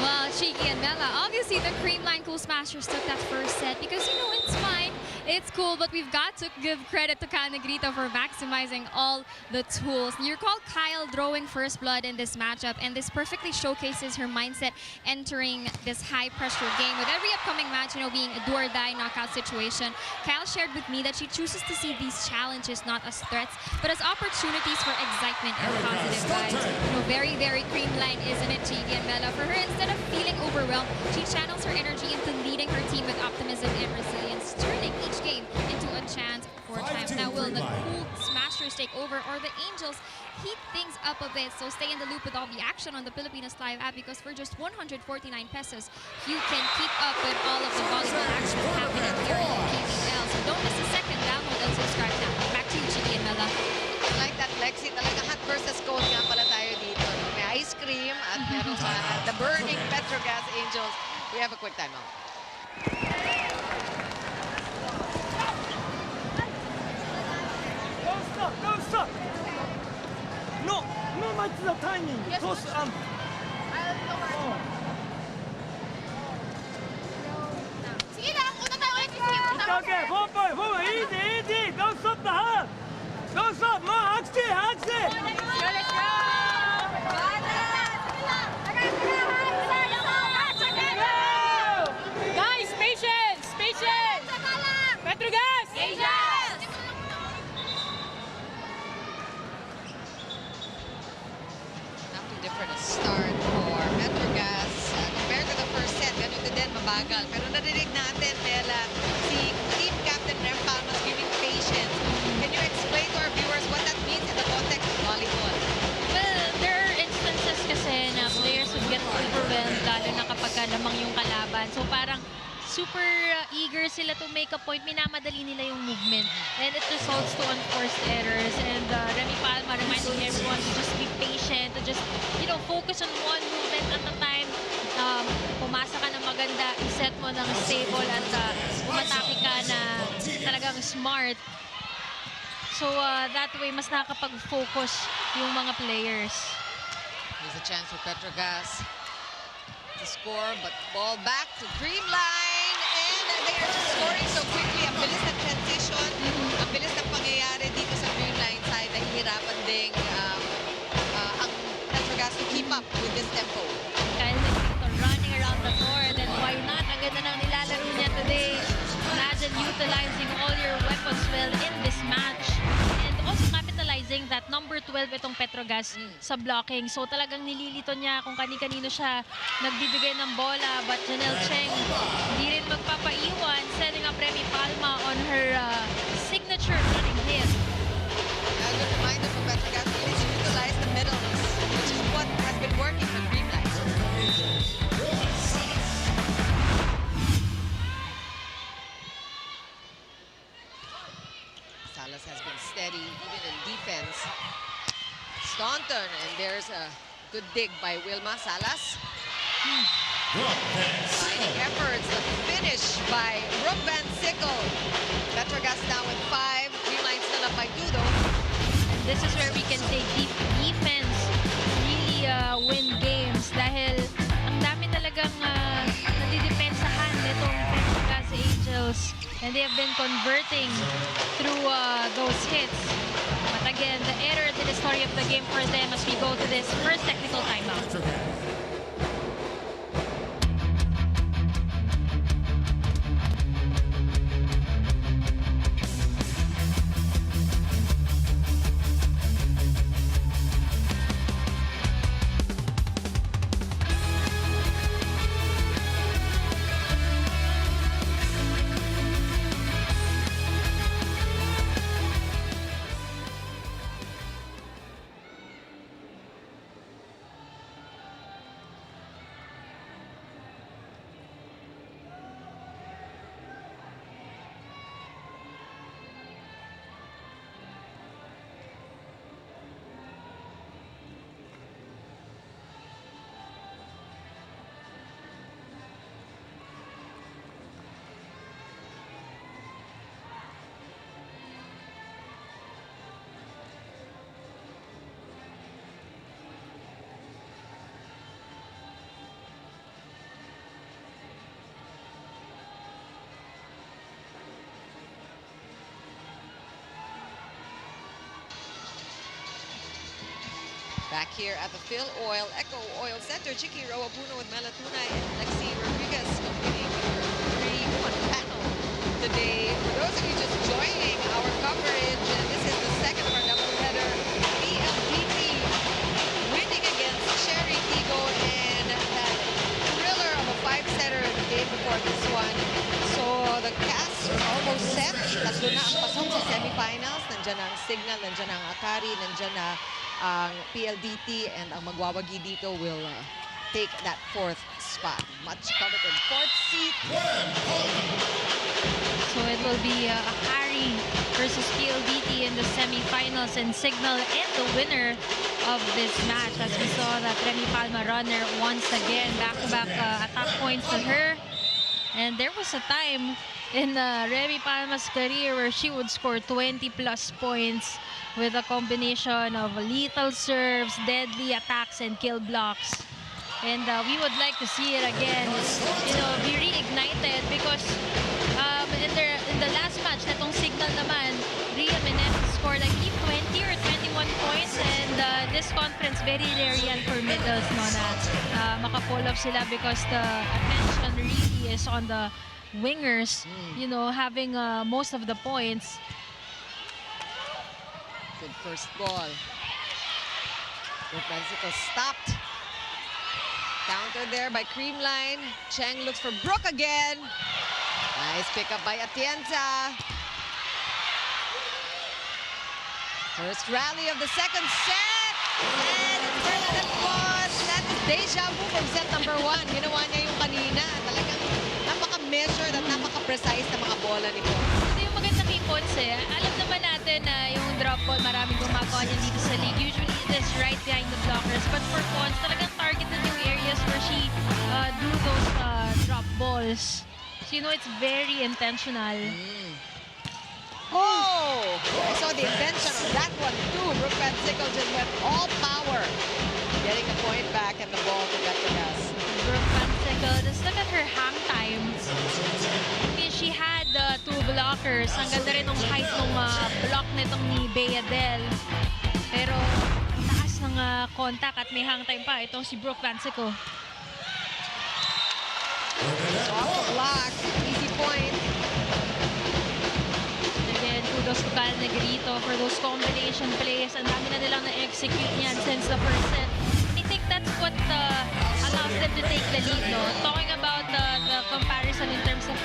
Well, Cheeky and Mela, obviously the Creamline Cool Smashers took that first set because, you know, it's fine. It's cool, but we've got to give credit to Ka Negrito for maximizing all the tools. You recall Kyle drawing first blood in this matchup, and this perfectly showcases her mindset entering this high-pressure game. With every upcoming match, you know, being a do-or-die knockout situation, Kyle shared with me that she chooses to see these challenges not as threats, but as opportunities for excitement and positive vibes. You know, very, very Creamline, isn't it, Cheeky and Mela? For her, instead of feeling overwhelmed, she channels her energy into leading her team with optimism and resilience, turning each game into a chance for triumph. Now, will the Cool Smashers take over, or the Angels heat things up a bit? So stay in the loop with all the action on the Pilipinas Live app, because for just 149 pesos, you can keep up with all of the volleyball action happening here in the PVL. So don't miss a second. Download and subscribe now. Back to you, Chiki and Mela. Like that, Lexi, talaga hot versus cold nga pala tayo dito. May ice cream at meron the burning Petro Gazz Angels. We have a quick timeout. much the timing? Toss and Sige na, una tayo ulit. it's okay. 4 point. 4 point. Easy, easy. Don't stop the hand. Don't stop. More axi, axi. Let's go! Guys, patience! Patience! Petro Gazz! Angels! Not too different a start for Petro Gazz. Compared to the first set, ganito din, mabagal. Pero narinig natin, Bella, si Team Captain Rem Palmas giving patience. Can you explain to our viewers what that means in the context of volleyball? Well, there are instances kasi na players would get overwhelmed lalo na kapag lamang yung kalaban. So parang super eager sila to make a point. Minamadali nila yung movement. And it results to unforced errors. And Remy Palma reminding everyone to just be patient, to just, you know, focus on one movement at a time. Pumasa ka ng maganda, iset mo ng stable at umatake ka na talagang smart. So that way, mas nakakapag-focus yung mga players. Here's a chance for Petro Gazz to score, but ball back to Creamline, and they are just scoring so quickly. Ang bilis ng transition, ang bilis ng pangyayari dito sa Creamline side. Nahihirapan ding ang Petro Gazz to keep up with this tempo. Kyle Negrito running around the court, and why not? Ang ganda ng nilalaro niya today. Imagine utilizing all your weapons well in this match. And also capitalizing that number 12 itong Petro Gazz sa blocking. So talagang nililito niya kung kani-kanino siya nagbibigay ng bola. But Janelle Cheng hindi rin magpapaiwan, setting up Remy Palma on her signature running hit. A good reminder for Petro Gazz really to utilize the middles, which is what has been working for Creamline. Salas has been steady, even in defense. Staunton, and there's a good dig by Wilma Salas. Finding efforts, the finish by Brooke Van Sickle. Petro Gazz down with 5. Creamline still up by 2 though. This is where we can say deep defense really win games dahil ang dami talagang nadidepensahan nitong Petro Gazz Angels, and they have been converting through those hits. But again, the error in the story of the game for them as we go to this first technical timeout. Back here at the Phil Oil Eco Oil Center, Chicky Roapuno with Melatunay and Lexi Rodriguez competing with her 3-1 panel today. For those of you just joining our coverage, this is the second of our doubleheader. PLDT winning against Sherry Tigo, and that thriller of a 5-setter the game before this one. So the cast are almost set. Tatlo na ang pasok sa semifinals. Nandiyan ang Signal, nandiyan ang Akari, nandiyan na ang PLDT, and ang magwawagi dito will take that 4th spot. Much coveted 4th seat. So it will be Akari versus PLDT in the semifinals, and Signal and the winner of this match, as we saw that Remy Palma runner once again, back-to-back attack points for her. And there was a time in Remy Palma's career, where she would score 20 plus points with a combination of lethal serves, deadly attacks, and kill blocks. And we would like to see it again, be reignited, because in the last match, natong signal naman, Ria Menez scored, I believe, 20 or 21 points, and this conference, very rare yan for middles, no, na maka-pull off sila, because the attention really is on the wingers, having most of the points. Good first ball. Mexico stopped. Counter there by Creamline. Cheng looks for Brooke again. Nice pickup by Atienza. First rally of the second set. And it's Bernadette Pons. That is deja vu from set number 1. Ginawa niya yung kanina. Talagang napaka-measured at napaka-precise na mga bola ni Pons. Ito yung maganda kay Pons eh. Alam naman natin na yung drop ball, maraming gumagawa niya dito sa league. Usually it is right behind the blockers. But for Pons, talagang targeted yung areas where she do those drop balls. So it's very intentional. Oh! I saw the invention of that one too. Brooke Van Sickle just went all power. Getting the point back and the ball to Petro Gazz. Brooke Van Sickle, just look at her hang times. She had 2 blockers. Ang ganda rin ng height ng block nitong ni Bea Del. Pero ang taas ng contact at may hang time pa. Itong si Brooke Van Sickle. Off the block. Easy point. Again, kudos to Cal Negrito for those combination plays. Ang dami na nilang na-execute niyan since the first set. I think that's what allows them to take the lead, no? Talking about the comparison in terms of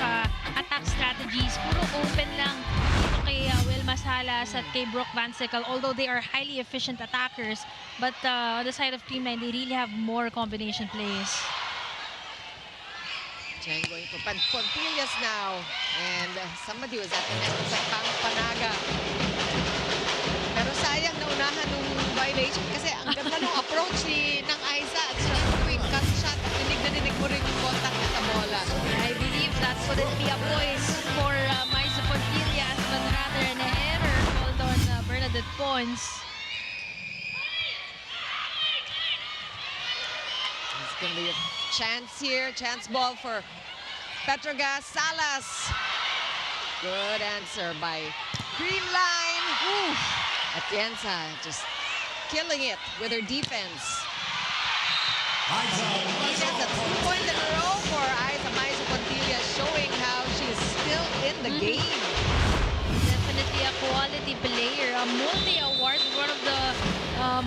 attack strategies, puro open lang dito kay Wilma Salas at kay Brooke Van Sickle, although they are highly efficient attackers. But on the side of Creamline, they really have more combination plays. Cheng going for Pontillas now. And somebody was at the net sa Panaga. Pero sayang naunahan nung violation kasi ang ganda nung approach ng Aiza at siya quick cut shot. Dinig na dinig mo rin yung contact na sa bola. I believe that wouldn't be a voice for Maisa Pontillas, but rather an error called on Bernadette Pons. It's going to be a chance here. Chance ball for Petro Gazz. Salas. Good answer by Creamline. Atienza just killing it with her defense. That's a 2-point in a row for Aiza Maisa Pontillas, showing how she's still in the game. Definitely a quality player, a multi-award, one of the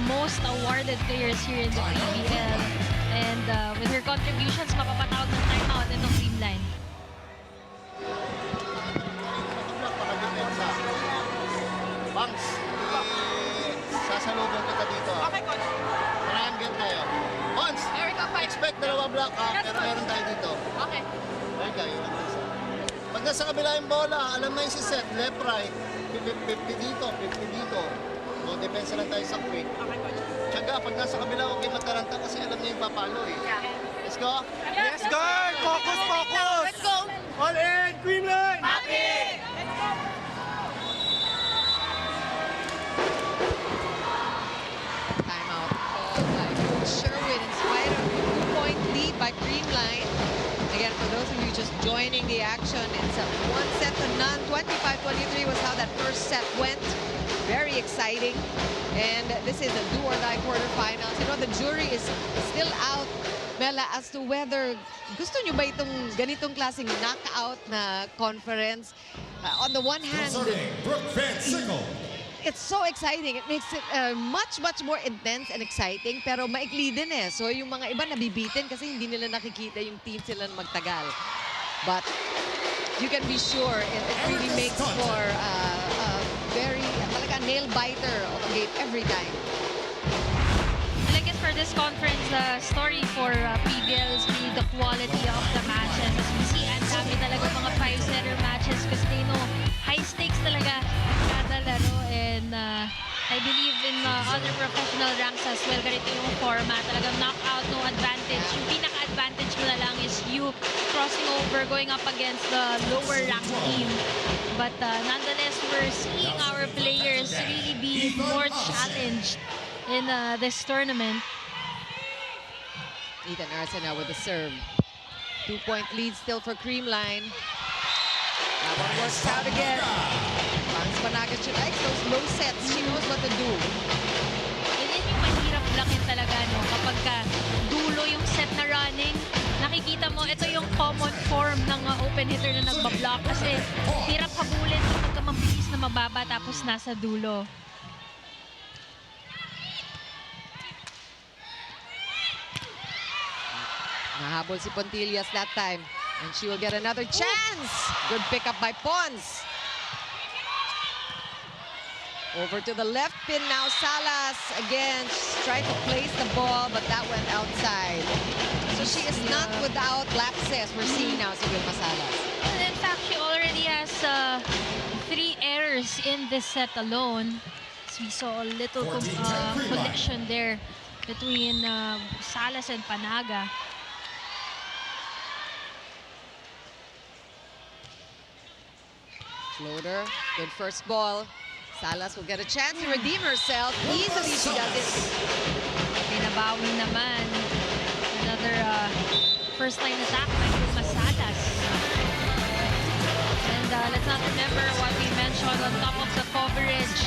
most awarded players here in the PVL. And with her contributions, makapatawag ng timeout itong Creamline. Banks, sasalubong kita dito. Okay, coach. Triangle tayo. Once, There we go, fight. expect dalawa block ha, Yes, pero coach. meron tayo dito. Okay. There kayo. Pag nasa kabila yung bola, alam na yung si set, left, right, 50 dito, 50 dito. No, depensa lang tayo sa quick. Okay, coach. Tsaga, pag nasa kabila, huwag kayo mataranta kasi alam niya yung papalo eh. Yeah. Let's go. Yes, guard! Focus, focus! Let's go! All in, Creamline! Happy! Let's go! Timeout called by Coach Sherwin in spite of a 2-point lead by Creamline. Again, for those of you just joining the action, it's a 1-set to none. 25-23 was how that first set went. Very exciting. And this is a do-or-die quarterfinals. You know, the jury is still out, Mela, as to whether gusto nyo ba itong ganitong klaseng knockout na conference. On the one hand, Serving Brooke Van Sickle. it's so exciting. It makes it much more intense and exciting, pero maikli din eh. So yung mga iba nabibitin kasi hindi nila nakikita yung team sila na magtagal. But you can be sure it really makes for very talaga nail-biter of a game every time. And I guess for this conference, the story for PVL is really the quality of the matches. As we see, ang dami talaga mga 5-setter matches because they know high stakes talaga kada laro, and I believe in other professional ranks as well, ganito yung format. Talagang knockout, no advantage. Yung pinaka-advantage mo na lang is you crossing over, going up against the lower ranked team. But nonetheless, we're seeing our players really be more challenged in this tournament. Ethan Arce now with the serve. 2-point lead still for Creamline. That one works out again. Franz Panaga, she likes those low sets. She knows what to do. Yan yung mahirap blockin talaga, no? Kapag dulo yung set na running, nakikita mo, ito yung common form ng open hitter na nagbablock kasi hirap habulin kapag ka mabilis na mababa tapos nasa dulo. Nahabol si Pontillas that time. And she will get another chance. Good pickup by Pons. Over to the left pin now. Salas again tried to place the ball, but that went outside. So she is not without lapses. We're seeing now si Wilma Salas. And in fact, she already has 3 errors in this set alone. So we saw a little collision there between Salas and Panaga. Floater, good first ball. Salas will get a chance to redeem herself. Easily she does it. Pinabawi naman. Another first-line attack by Wilma Salas. And let's not remember what we mentioned on top of the coverage.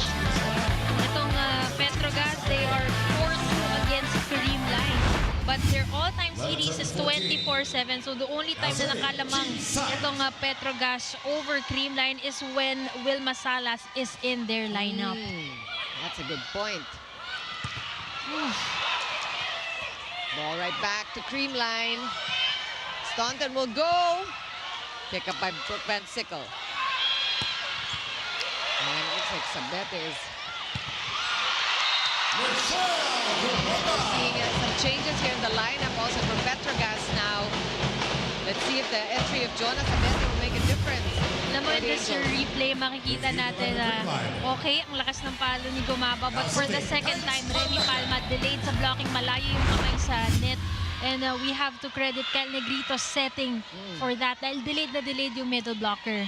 Itong Petro Gazz, they are 4-2 against Creamline. But their all-time series is 24-7. So the only time na nakalamang itong Petro Gazz over Creamline is when Wilma Salas is in their lineup. That's a good point. Ball right back to Creamline. Staunton will go. Pick up by Brooke Van Sickle. And it looks like Sabete is seeing some changes here in the lineup also for Petro Gazz now. Let's see if the entry of Jonas Sabete will make a difference. Alam mo, in this replay, makikita natin na okay, ang lakas ng palo ni Gumaba. But for the second time, Remy Palma delayed sa blocking, malayo yung kamay sa net. And we have to credit Kyle Negrito's setting for that. Dahil delayed na delayed yung middle blocker.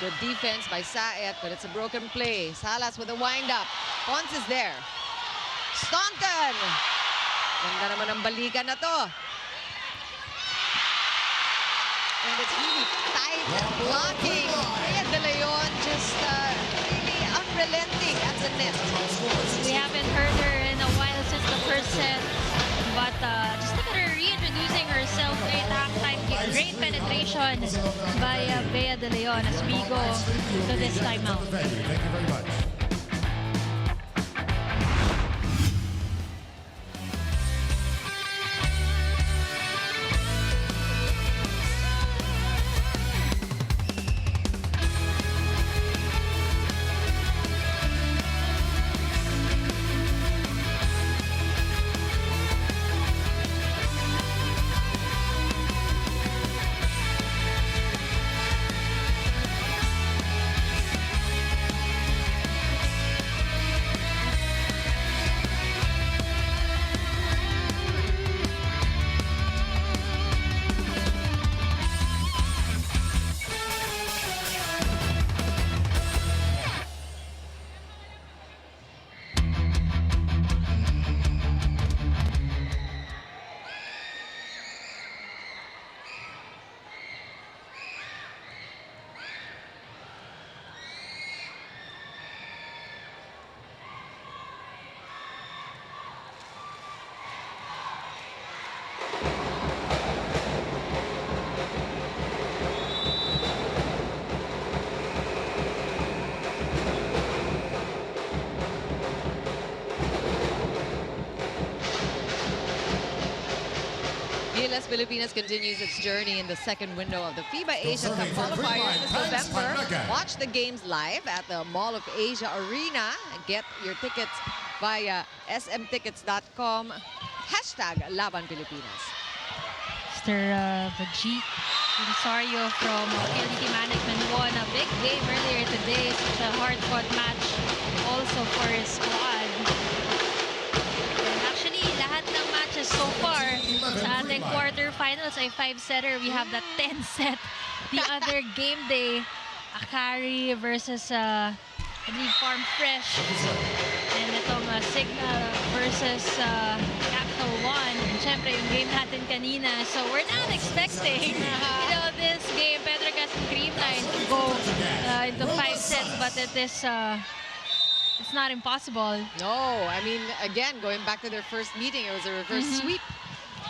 Good defense by Saet, but it's a broken play. Salas with a wind-up. Pons is there. Staunton! Ganda naman ang balikan na to. And it's really tight blocking. Rhea De Leon just really unrelenting at the net. We haven't heard her in a while since the first set. But just look at her reintroducing herself. Great halftime kick, great penetration by Bea De Leon as we go to this timeout. Thank you very much. PLS Pilipinas continues its journey in the second window of the FIBA Asia Cup qualifiers this November. Watch the games live at the Mall of Asia Arena. Get your tickets via smtickets.com. #Laban Pilipinas. Mr. Vajit Rosario from PLDT Management won a big game earlier today. Such a hard-fought match also for his squad. And actually, lahat ng matches so far sa ating quarterfinals ay 5-setter. We have the 10-set the other game day. Akari versus I believe Farm Fresh. And itong Signal versus Capital One. And syempre yung game natin kanina. So we're not expecting this game, Petro Gazz and Creamline, to go into 5 sets. But it is it's not impossible. No, I mean, again, going back to their first meeting, it was a reverse sweep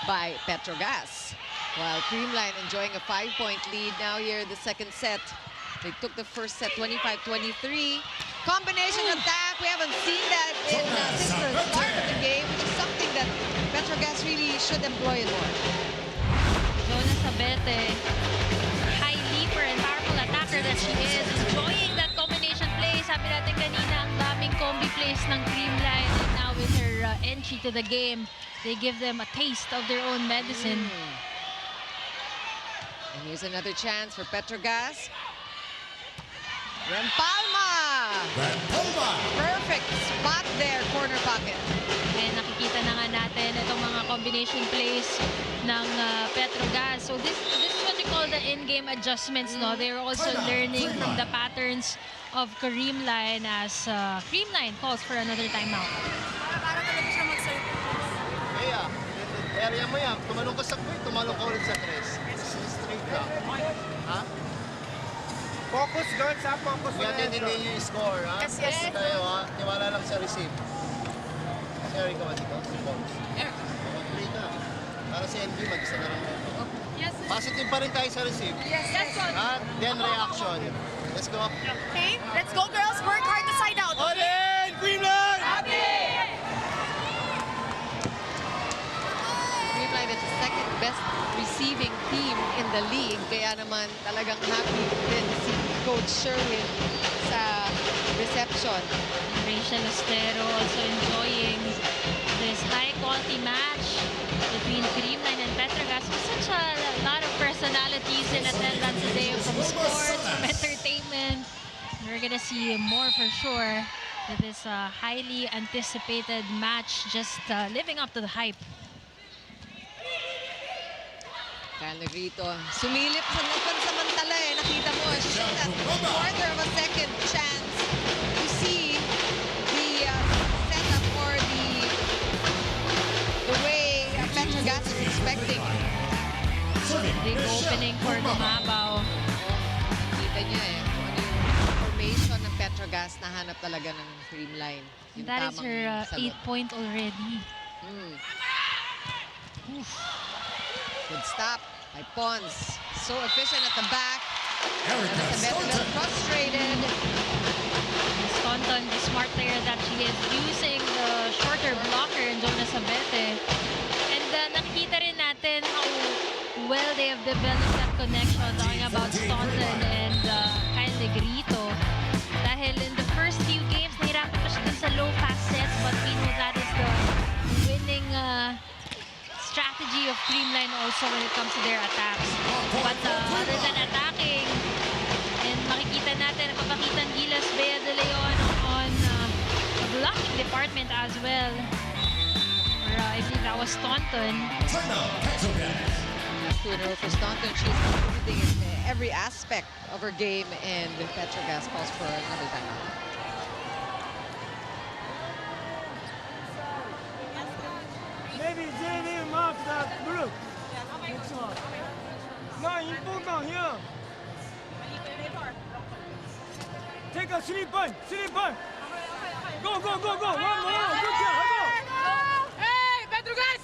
by Petro Gazz. While Creamline enjoying a 5-point lead now here in the second set. They took the first set 25-23. Combination attack, we haven't seen that since the start of the game, which is something that Petro Gazz really should employ more. Jonas Abete, high leaper and powerful attacker that she is, enjoying that combination play. Sabi natin kanina, ang daming combi plays ng Creamline, and now with her entry to the game, they give them a taste of their own medicine. And here's another chance for Petro Gazz. Rempalma! Perfect spot there, corner pocket. And nakikita na nga natin itong mga combination plays ng Petro Gazz. So this is what we call the in-game adjustments, no? They're also learning from the patterns of Creamline as Creamline calls for another timeout. Para talaga siya mag-serve. Kaya, area mo yan. Tumalong ka sa point, tumalong ka ulit sa tres. Straight lang. Ha? Focus, girls, ha? Focus. Kaya hindi yung score, ha? Yes, yes. Tayo, ha? Tiwala lang sa receive. Si Eric ka ba dito? Si Box. Mag-play ka. Para si NB, mag-isa na lang. Yes. Positive pa rin tayo sa receive. Yes, yes. Ha? Then reaction. Let's go. Okay, let's go, girls. Work hard to side out. All in! Creamline! Creamline is the second best receiving team in the league. Kaya naman talagang happy din si Coach Sherwin sa reception. Rachel Estero also enjoying this high-quality match between Creamline and Petro Gazz. Such a lot of personalities in attendance today, from sports, from entertainment. We're gonna see more for sure with this highly anticipated match, just living up to the hype. Kyle Negrito, sumilip sa pansamantala eh. Nakita mo, she had a quarter of a second chance to see the setup or the way Petro Gazz is expecting. Big opening for Gumabaw. Kita niya eh, kung ano yung formation ng Petro Gazz na hanap talaga ng Creamline. Yung That is tamang her sagot. 8-point already. Good stop by Pons. So efficient at the back. Erica Elizabeth a little frustrated. Staunton, the smart player that she is, using the shorter blocker in Jonas Abete. And nakikita rin natin how well they have developed that connection, talking about Staunton and Kyle Negrito. Dahil in the first few games, nahirapan pa siya dun sa low fast sets, but we know that is the winning strategy of Creamline also when it comes to their attacks. But other than attacking, and makikita natin, napapakita ng Gilas Bea de Leon on the blocking department as well. Or I think that was Staunton. To in a row for Staunton. She's contributing in every aspect of her game, and Petro Gazz calls for another timeout. Maybe JD mark that blue. Next one. No, important here. Take a 3-point. 3-point. Go, go, go, go. One more. Good job. Go. Hey, Petro Gazz!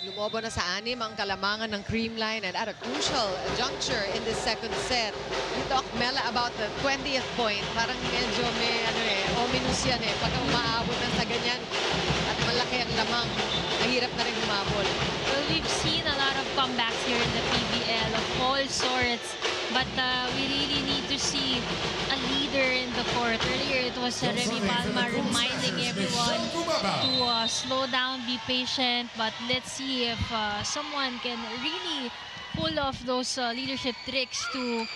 Lumobo na sa 6 ang kalamangan ng Creamline, and at a crucial juncture in the second set, we talked, Mela, about the 20th point. Parang medyo may ominous yan eh. Pagka umaabot na sa ganyan at malaki ang lamang, mahirap na rin humabol. Well, we've seen a lot of comebacks here in the PVL of all sorts, but we really need to see a leader in the court. Earlier, it was Remy Palma reminding everyone to slow down, be patient, but let's see if someone can really pull full of those leadership tricks to,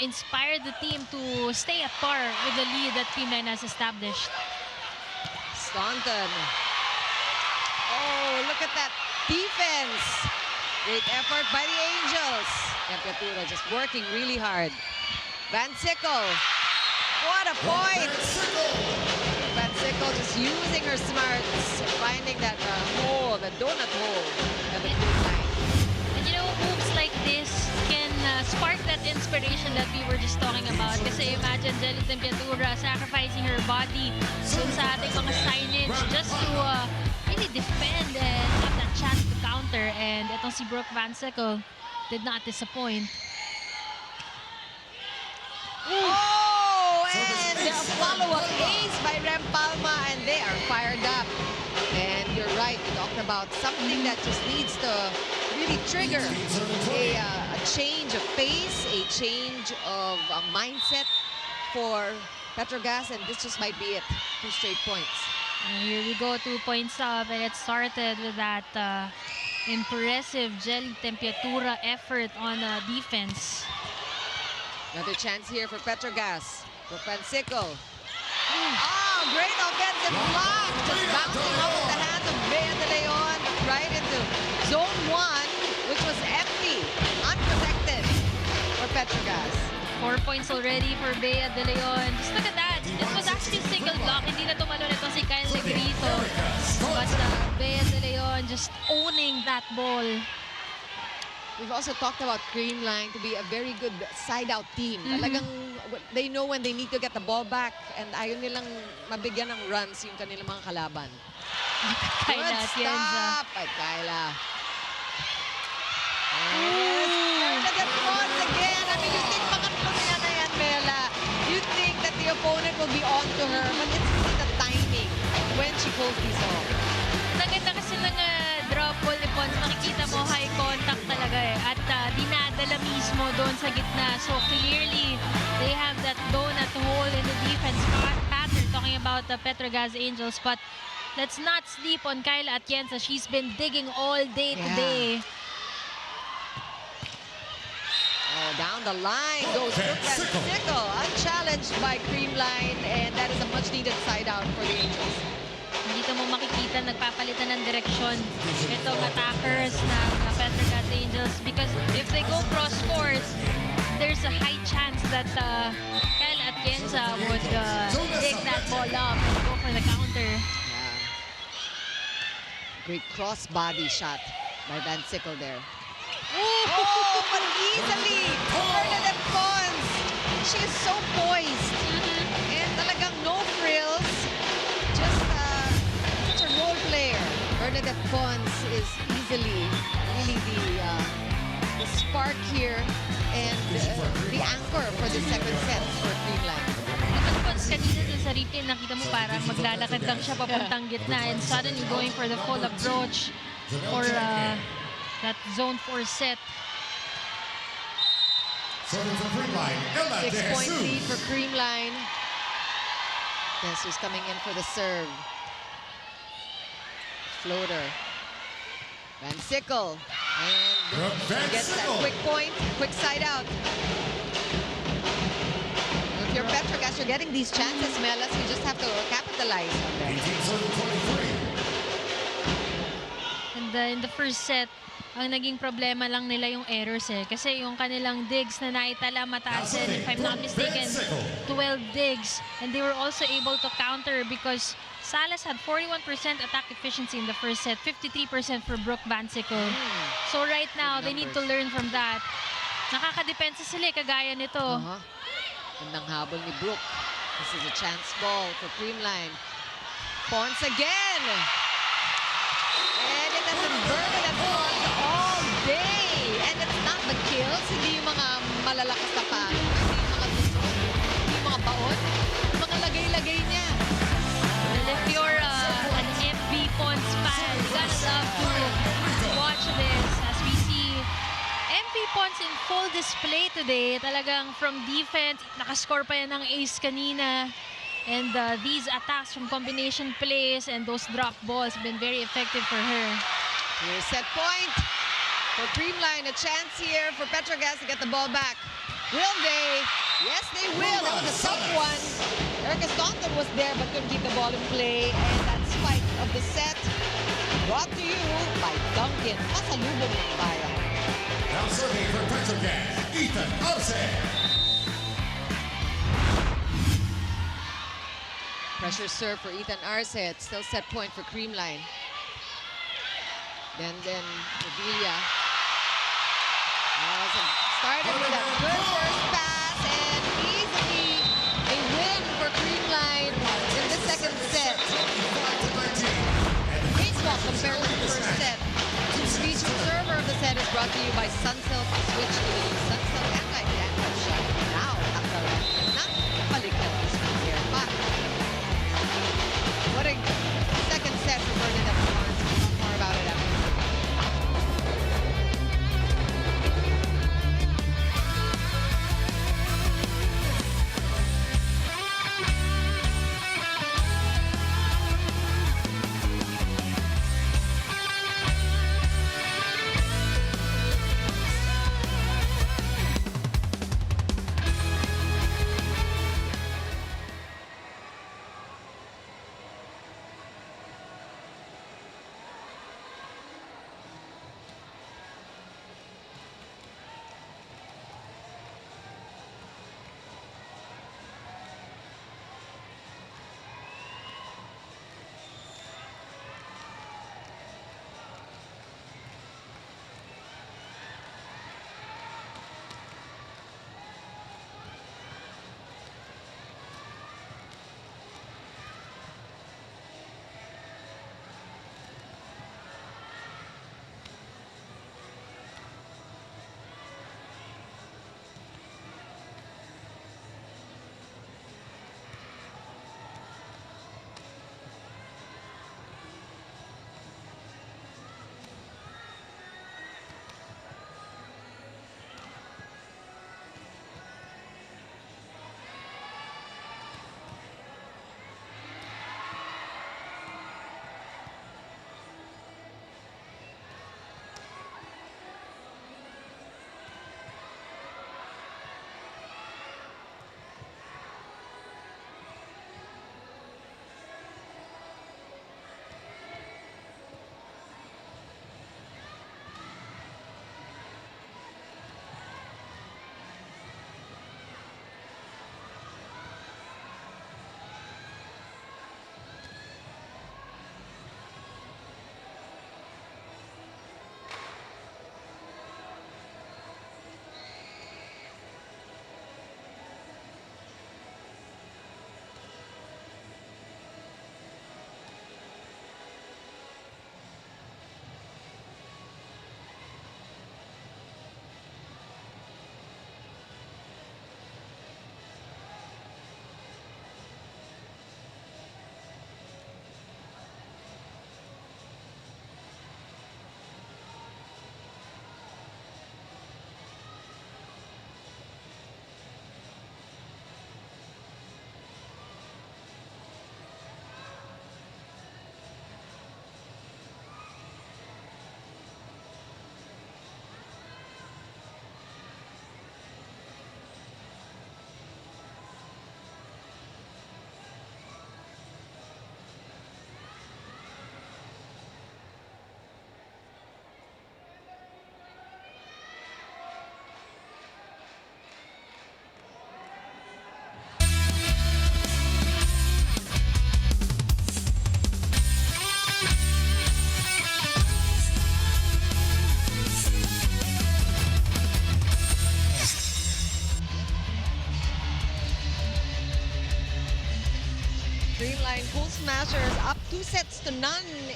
inspire the team to stay at par with the lead that Creamline has established. Staunton. Oh, look at that defense. Great effort by the Angels. Temperatura just working really hard. Van Sickle. What a point! Van Sickle just using her smarts, finding that hole, the donut hole at the line. And moves like this can spark that inspiration that we were just talking about. Kasi imagine Jelly Temperatura sacrificing her body dun sa ating mga signage just to really defend and have that chance to counter. And itong si Brooke Van Sickle did not disappoint. Oh, and a follow-up ace by Rem Palma, and they are fired up. And you're right, you talked about something that just needs to really trigger a change of pace, a change of mindset for Petro Gazz, and this just might be it. 2 straight points. And here we go, 2 points up, and it started with that impressive Jelly Temperatura effort on defense. Another chance here for Petro Gazz. For Francisco. Oh, great offensive block. Just bouncing off the hands of Bea De Leon right into zone 1, which was empty, unprotected for Petro Gazz. 4 points already for Bea De Leon. Just look at that. This was actually a single block. Hindi na tumalo nito si Kyle Negrito. But Bea De Leon just owning that ball. We've also talked about Creamline to be a very good side-out team. Talagang they know when they need to get the ball back, and ayaw nilang mabigyan ng runs yung kanilang mga kalaban. Kyla Good Atienza. stop by Kyla. Bernadette once again. I mean, you think pangatlo niya na yan, Mela. You think that the opponent will be on to her, but it's really the timing when she pulls these off. Naganda kasi ng drop ball ni Pons. Makikita mo high contact talaga eh. At dinadala mismo doon sa gitna. So clearly, they have that donut hole in the defense pattern. Talking about the Petro Gazz Angels. But let's not sleep on Kyla Atienza. She's been digging all day today. Oh, down the line goes Brooke Van Sickle. Unchallenged by Creamline. And that is a much-needed side-out for the Angels. Dito mo makikita nagpapalitan ng direksyon itong attackers ng Petro Gazz Angels because if they go cross court, there's a high chance that Kyle Atienza would take that ball up and go for the counter. Yeah. Great cross-body shot by Van Sickle there. Oh, but easily! Bernadette Pons! She is so poised. And talagang no frills. Just such a role player. Bernadette Pons is easily really the spark here and the anchor for the second set for Creamline. Pons kanina dun sa replay, nakita mo parang maglalakad lang siya papuntang gitna and suddenly going for the full approach for that zone 4 set. 6-point lead for Creamline. Guess who's coming in for the serve? Floater. Van Sickle. And gets that quick point, quick side out. If you're Petro Gazz, you're getting these chances, Melas. You just have to capitalize on them. And in the first set, ang naging problema lang nila yung errors eh. Kasi yung kanilang digs na naitala mataas din, if I'm not mistaken, 12 digs. And they were also able to counter because Salas had 41% attack efficiency in the first set, 53% for Brooke Van Sickle. So right now, they need to learn from that. Nakakadepensa sila kagaya nito. Gandang habol ni Brooke. This is a chance ball for Creamline. Pons again! And it has been Bernadette Pons all day. And it's not the kills, hindi yung mga malalakas na paano, hindi yung mga baon, yung mga lagay-lagay niya. Well, if you're an MB Pons fan, you gotta love to watch this as we see MV Pons in full display today. Talagang from defense, nakascore pa yan ng ace kanina. And these attacks from combination plays and those drop balls have been very effective for her. Here's set point. For Creamline, a chance here for Petro Gazz to get the ball back. Will they? Yes, they will. That was a tough one. Erica Staunton was there but couldn't keep the ball in play. And that spike of the set brought to you by Duncan. Pasalubong ng tayo. Now serving for Petro Gazz, Ethan Arce. Pressure serve for Ethan Arce. It's still set point for Creamline. Then Revilla. Started with a good first pass and easily a win for Creamline in the second set. Baseball compared to the first set. The featured server of the set is brought to you by Sunsilk. Switch to the Sunsilk anti-damage shot. Now, nakapalikan is here pa. What a second set for Bernadette Florence. We'll talk more about it after. Creamline Cool Smashers up 2-0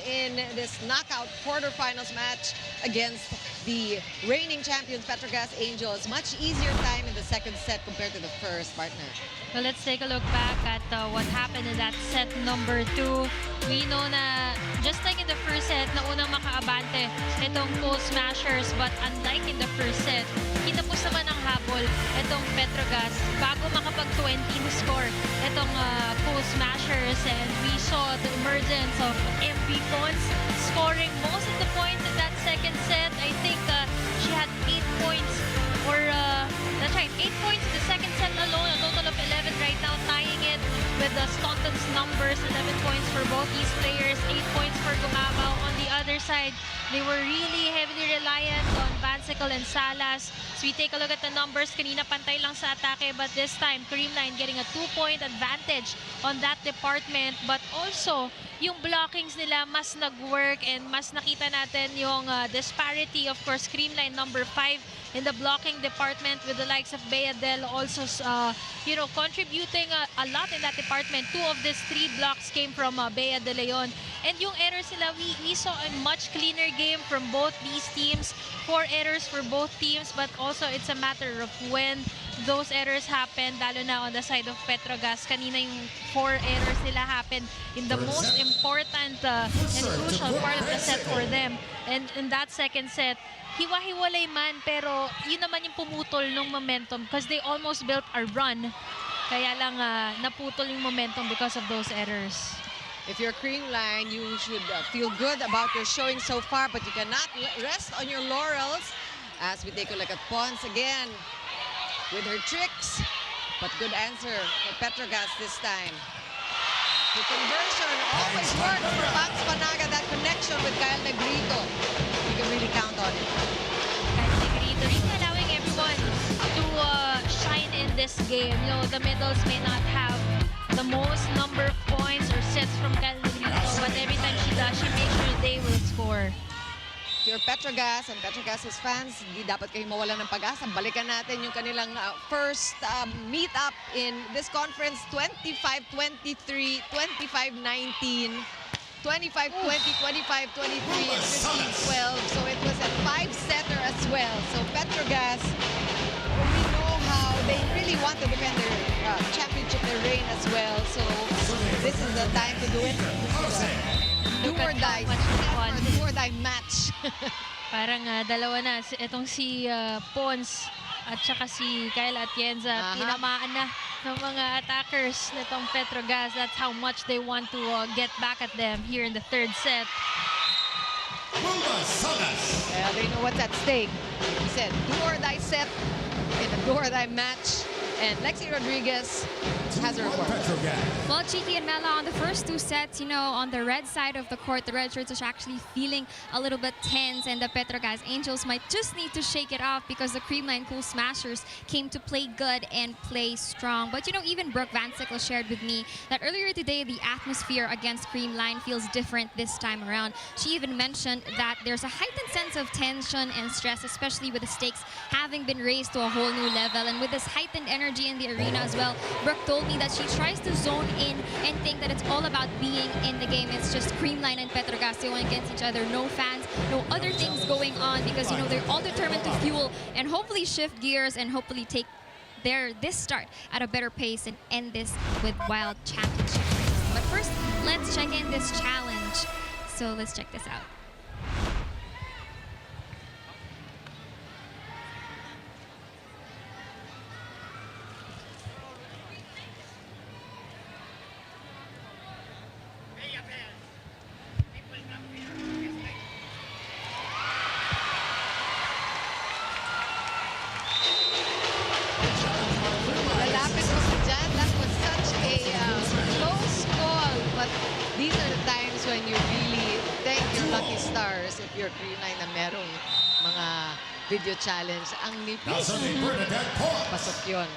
in this knockout quarterfinals match against the reigning champions Petro Gazz Angels. Much easier time in the second set compared to the first, partner. Well, let's take a look back at what happened in that set number 2. We know na just like in the first set, na unang makaabante itong Cool Smashers, but unlike in the first set, kinapos naman ang habol itong Petro Gazz bago makapag-20 na score itong Cool Smashers, and we saw the emergence of MP Pons scoring most of the points in that second second set. I think she had 8 points, or that's right, 8 points in the second set alone, a total of 11 right now, tying it with the Staunton's numbers, 11 points for both these players, 8 points for Gumabao. On the other side, they were really heavily reliant on Vansicle and Salas. So we take a look at the numbers. Kanina pantay lang sa atake, but this time, Creamline getting a 2-point advantage on that department. But also, yung blockings nila mas nag-work and mas nakita natin yung disparity. Of course, Creamline number 5 in the blocking department with the likes of Bea Del also contributing a lot in that department. 2 of these 3 blocks came from Bea De Leon. And yung errors nila, we saw a much cleaner game from both these teams. 4 errors for both teams, but also it's a matter of when those errors happen, lalo na on the side of Petro Gazz. Kanina yung 4 errors nila happened in the most important and crucial part of the set for them. And in that second set, hiwa-hiwalay man, pero yun naman yung pumutol ng momentum because they almost built a run. Kaya lang naputol yung momentum because of those errors. If you're Creamline, you should feel good about your showing so far, but you cannot rest on your laurels. As we take a look at Pons again with her tricks, but good answer for Petro Gazz this time. The conversion always works for Max Panaga, that connection with Kyle Negrito. You can really count on it. Kyle Negrito really allowing everyone to shine in this game. You know, the middles may not have the most number of points or sets from Kyle Negrito, but every time she does, she makes sure they will score. If you're Petro Gazz and Petro Gazz's fans, hindi dapat kayo mawalan ng pag-asa. Balikan natin yung kanilang first meet-up in this conference, 25-23, 25-19, 25-20, 25-23, and 15-12. So it was a 5-setter as well. So Petro Gazz, we know how they really want to defend their championship, their reign as well. So this is the time to do it. Do or die. Do or die match. Parang dalawa na. Itong si Pons at saka si Kyle Atienza. Tinamaan na ng mga attackers nitong Petro Gazz. That's how much they want to get back at them here in the third set. Yeah, they know what's at stake. Like he said, do or die set in a do or die match. And Lexi Rodriguez has her report. Well, Chiki and Mela, on the first 2 sets, you know, on the red side of the court, the red shirts are actually feeling a little bit tense, and the Petro Gazz Angels might just need to shake it off because the Creamline Cool Smashers came to play good and play strong. But, you know, even Brooke Vansicle shared with me that earlier today, the atmosphere against Creamline feels different this time around. She even mentioned that there's a heightened sense of tension and stress, especially with the stakes having been raised to a whole new level. And with this heightened energy in the arena as well, Brooke told me that she tries to zone in and think that it's all about being in the game. It's just Creamline and Petro Gazz going against each other. No fans, no other things going on because, you know, they're all determined to fuel and hopefully shift gears and hopefully take this start at a better pace and end this with wild championship races. But first, let's check in this challenge. So let's check this out. These are the times when you really thank your lucky stars if you're Creamline na merong mga video challenge. Ang nipis. Pasok yun.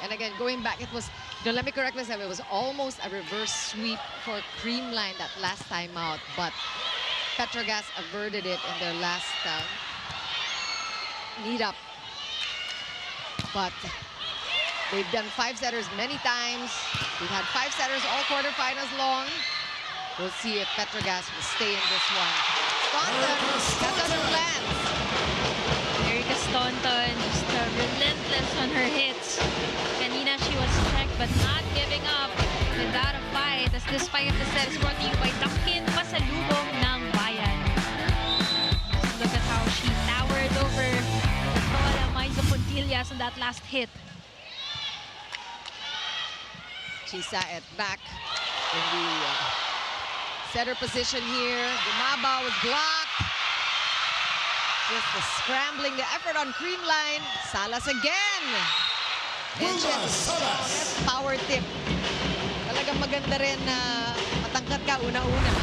And again, going back, it was, let me correct myself, it was almost a reverse sweep for Creamline that last time out, but Petro Gazz averted it in their last meet-up. But they've done 5-setters many times. We've had 5-setters all quarterfinals long. We'll see if Petro Gazz will stay in this one. Staunton has other plans. Erica Staunton, just relentless on her hits. Kanina she was checked but not giving up without a fight. As this fight of the set is brought to you by Dunkin' Pasalubong ng Bayan. Just look at how she towered over Paola Maizo Pontillas on that last hit. Chisa at back in the setter position here. Gumabao was blocked. Just the scrambling, the effort on Creamline. Salas again. And she has a strong power tip. Talagang maganda rin na matangkat ka una-una.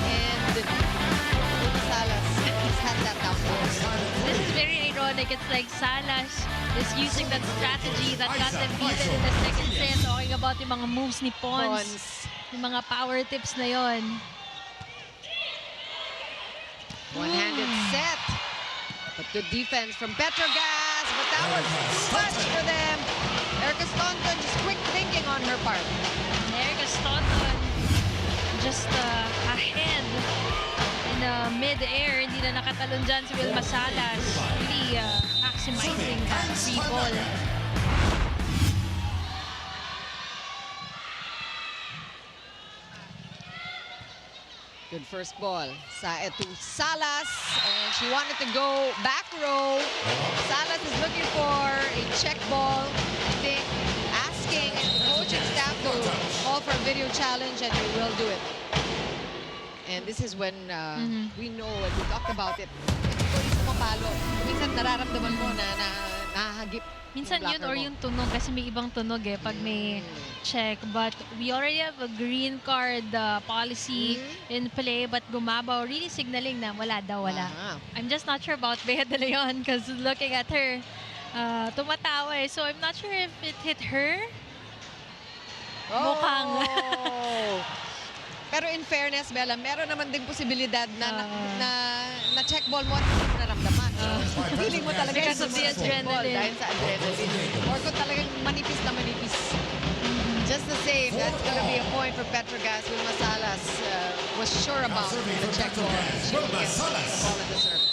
And Salas has had that downfall. This is very ironic. It's like Salas is using that strategy that got them beaten in the second set. Talking about yung mga moves ni Pons. Yung mga power tips na yon. One-handed set. But good defense from Petro Gazz. But that was too much for them. Erica Staunton just quick thinking on her part. Erica Staunton just ahead in mid-air. Hindi na nakatalon dyan si Wilma Salas. Really maximizing that free ball. Good first ball. Sae to Salas. And she wanted to go back row. Salas is looking for a check ball. I think asking the coaching staff to call for a video challenge, and they will do it. And this is when we know, and we talked about it. Ito yung sumapalo. Minsan nararamdaman mo na nahagip. Minsan yun or yung tunog kasi may ibang tunog eh pag may check. But we already have a green card policy in play, but Gumabaw really signaling na wala daw, wala. I'm just not sure about Bea De Leon because looking at her, tumatawa eh. So I'm not sure if it hit her. Mukhang. Pero in fairness, Bella, meron naman ding posibilidad na check ball mo at hindi mo naramdaman. Feeling mo talaga because of the adrenaline. Dahil sa adrenaline. Or kung talagang manipis na manipis. Just the same, that's gonna be a point for Petro Gazz. Wilma Salas was sure about the check ball. She will get the ball at the serve.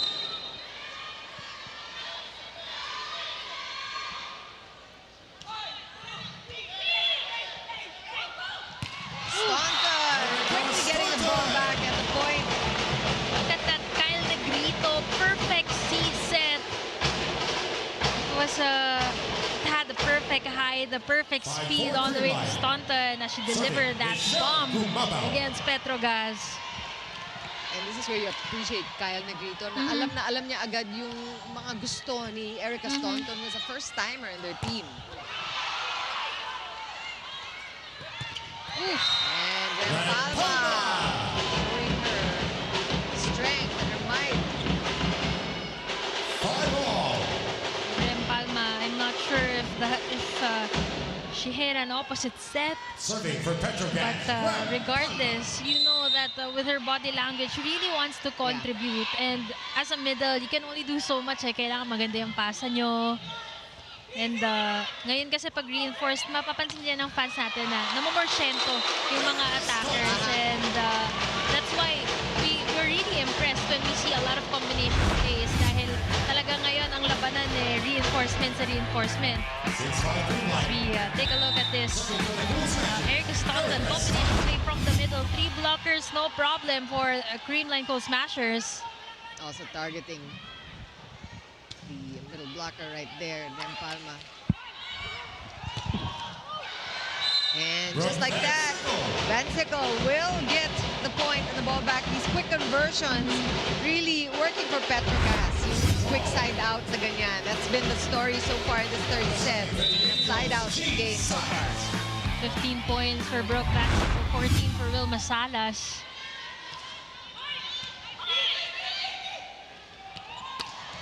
Staunton quickly getting the ball back at the point. Look at that Kyle Negrito, perfect C-set. It was it had the perfect height, the perfect speed all the way to Staunton as she delivered that bomb against Petro Gazz. And this is where you appreciate Kyle Negrito na alam niya agad yung mga gusto ni Erica Staunton, who's a first-timer in their team. And then Palma showing her strength and her might. 5-all. Rem Palma, I'm not sure if she hit an opposite set. Serving for Petro Gazz. But regardless, you know that with her body language, she really wants to contribute. And as a middle, you can only do so much. Kailangan maganda yung pasa nyo. And ngayon kasi pag reinforced, mapapansin niya ng fans natin na namumorsyento yung mga attackers. And that's why we're really impressed when we see a lot of combination plays dahil talaga ngayon ang labanan reinforcement sa reinforcement. We take a look at this. Erica Staunton, combination play from the middle. 3 blockers, no problem for Creamline Cool Smashers. Also targeting the middle blocker right there, then Palma. And just like that, Vansicle will get the point and the ball back. These quick conversions really working for Petro Gazz. Quick side out na ganyan. That's been the story so far in this third set. Side out game so far. 15 points for Brooke Vansicle, 14 for Wilma Salas.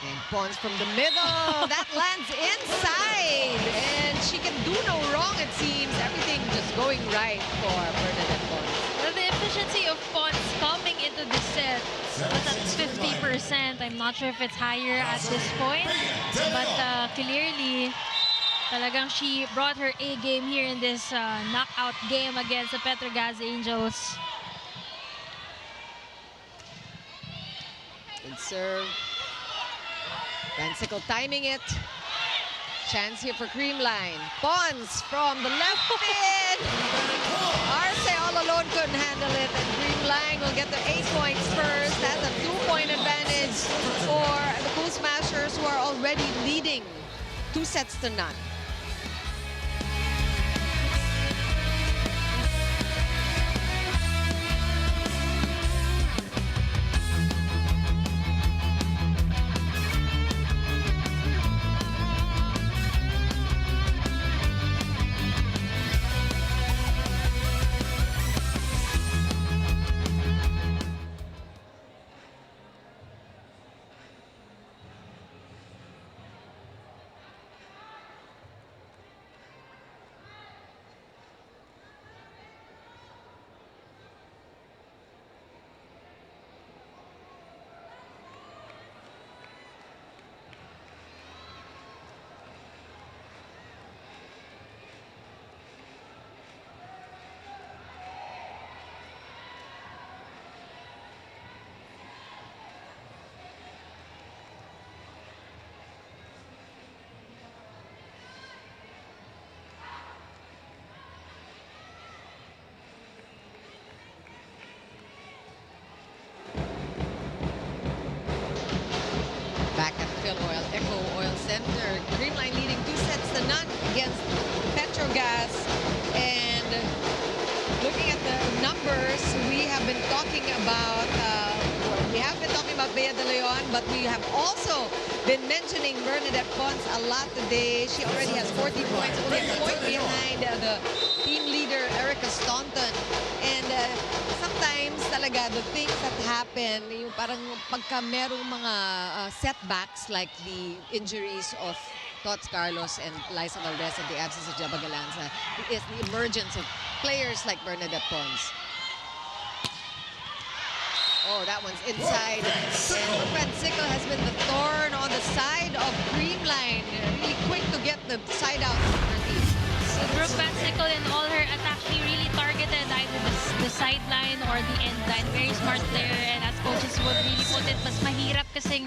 And Pons from the middle. That lands inside. And she can do no wrong, it seems. Everything just going right for Bernadette Pons. Well, the efficiency of Pons coming into this set was at 50%. I'm not sure if it's higher at this point. But clearly, talagang she brought her A game here in this knockout game against the Petro Gazz Angels. Good serve. Vansicle timing it. Chance here for Creamline. Pons from the left pin. Arce all alone couldn't handle it. And Creamline will get the 8 points first. That's a 2-point advantage for the Cool Smashers, who are already leading 2-0. center. Creamline leading 2-0 against Petro Gazz. And looking at the numbers, we have been talking about Bea De Leon, but we have also been mentioning Bernadette Pons a lot today. She already has 40 points, only a point behind the team leader, Erica Staunton. And sometimes talaga, the things that happen, yung parang pagka merong mga setbacks like the injuries of Tots Carlos and Liza Valdez and the absence of Jabba Galanza, is the emergence of players like Bernadette Pons. Oh, that one's inside. And Brooke Sickle has been the thorn on the side of Creamline. Really quick to get the side out of her team. So Brooke Sickle in all her attacks, she really targeted either the sideline or the end line. Very smart player, and as coaches would really put it, mas mahirap kasing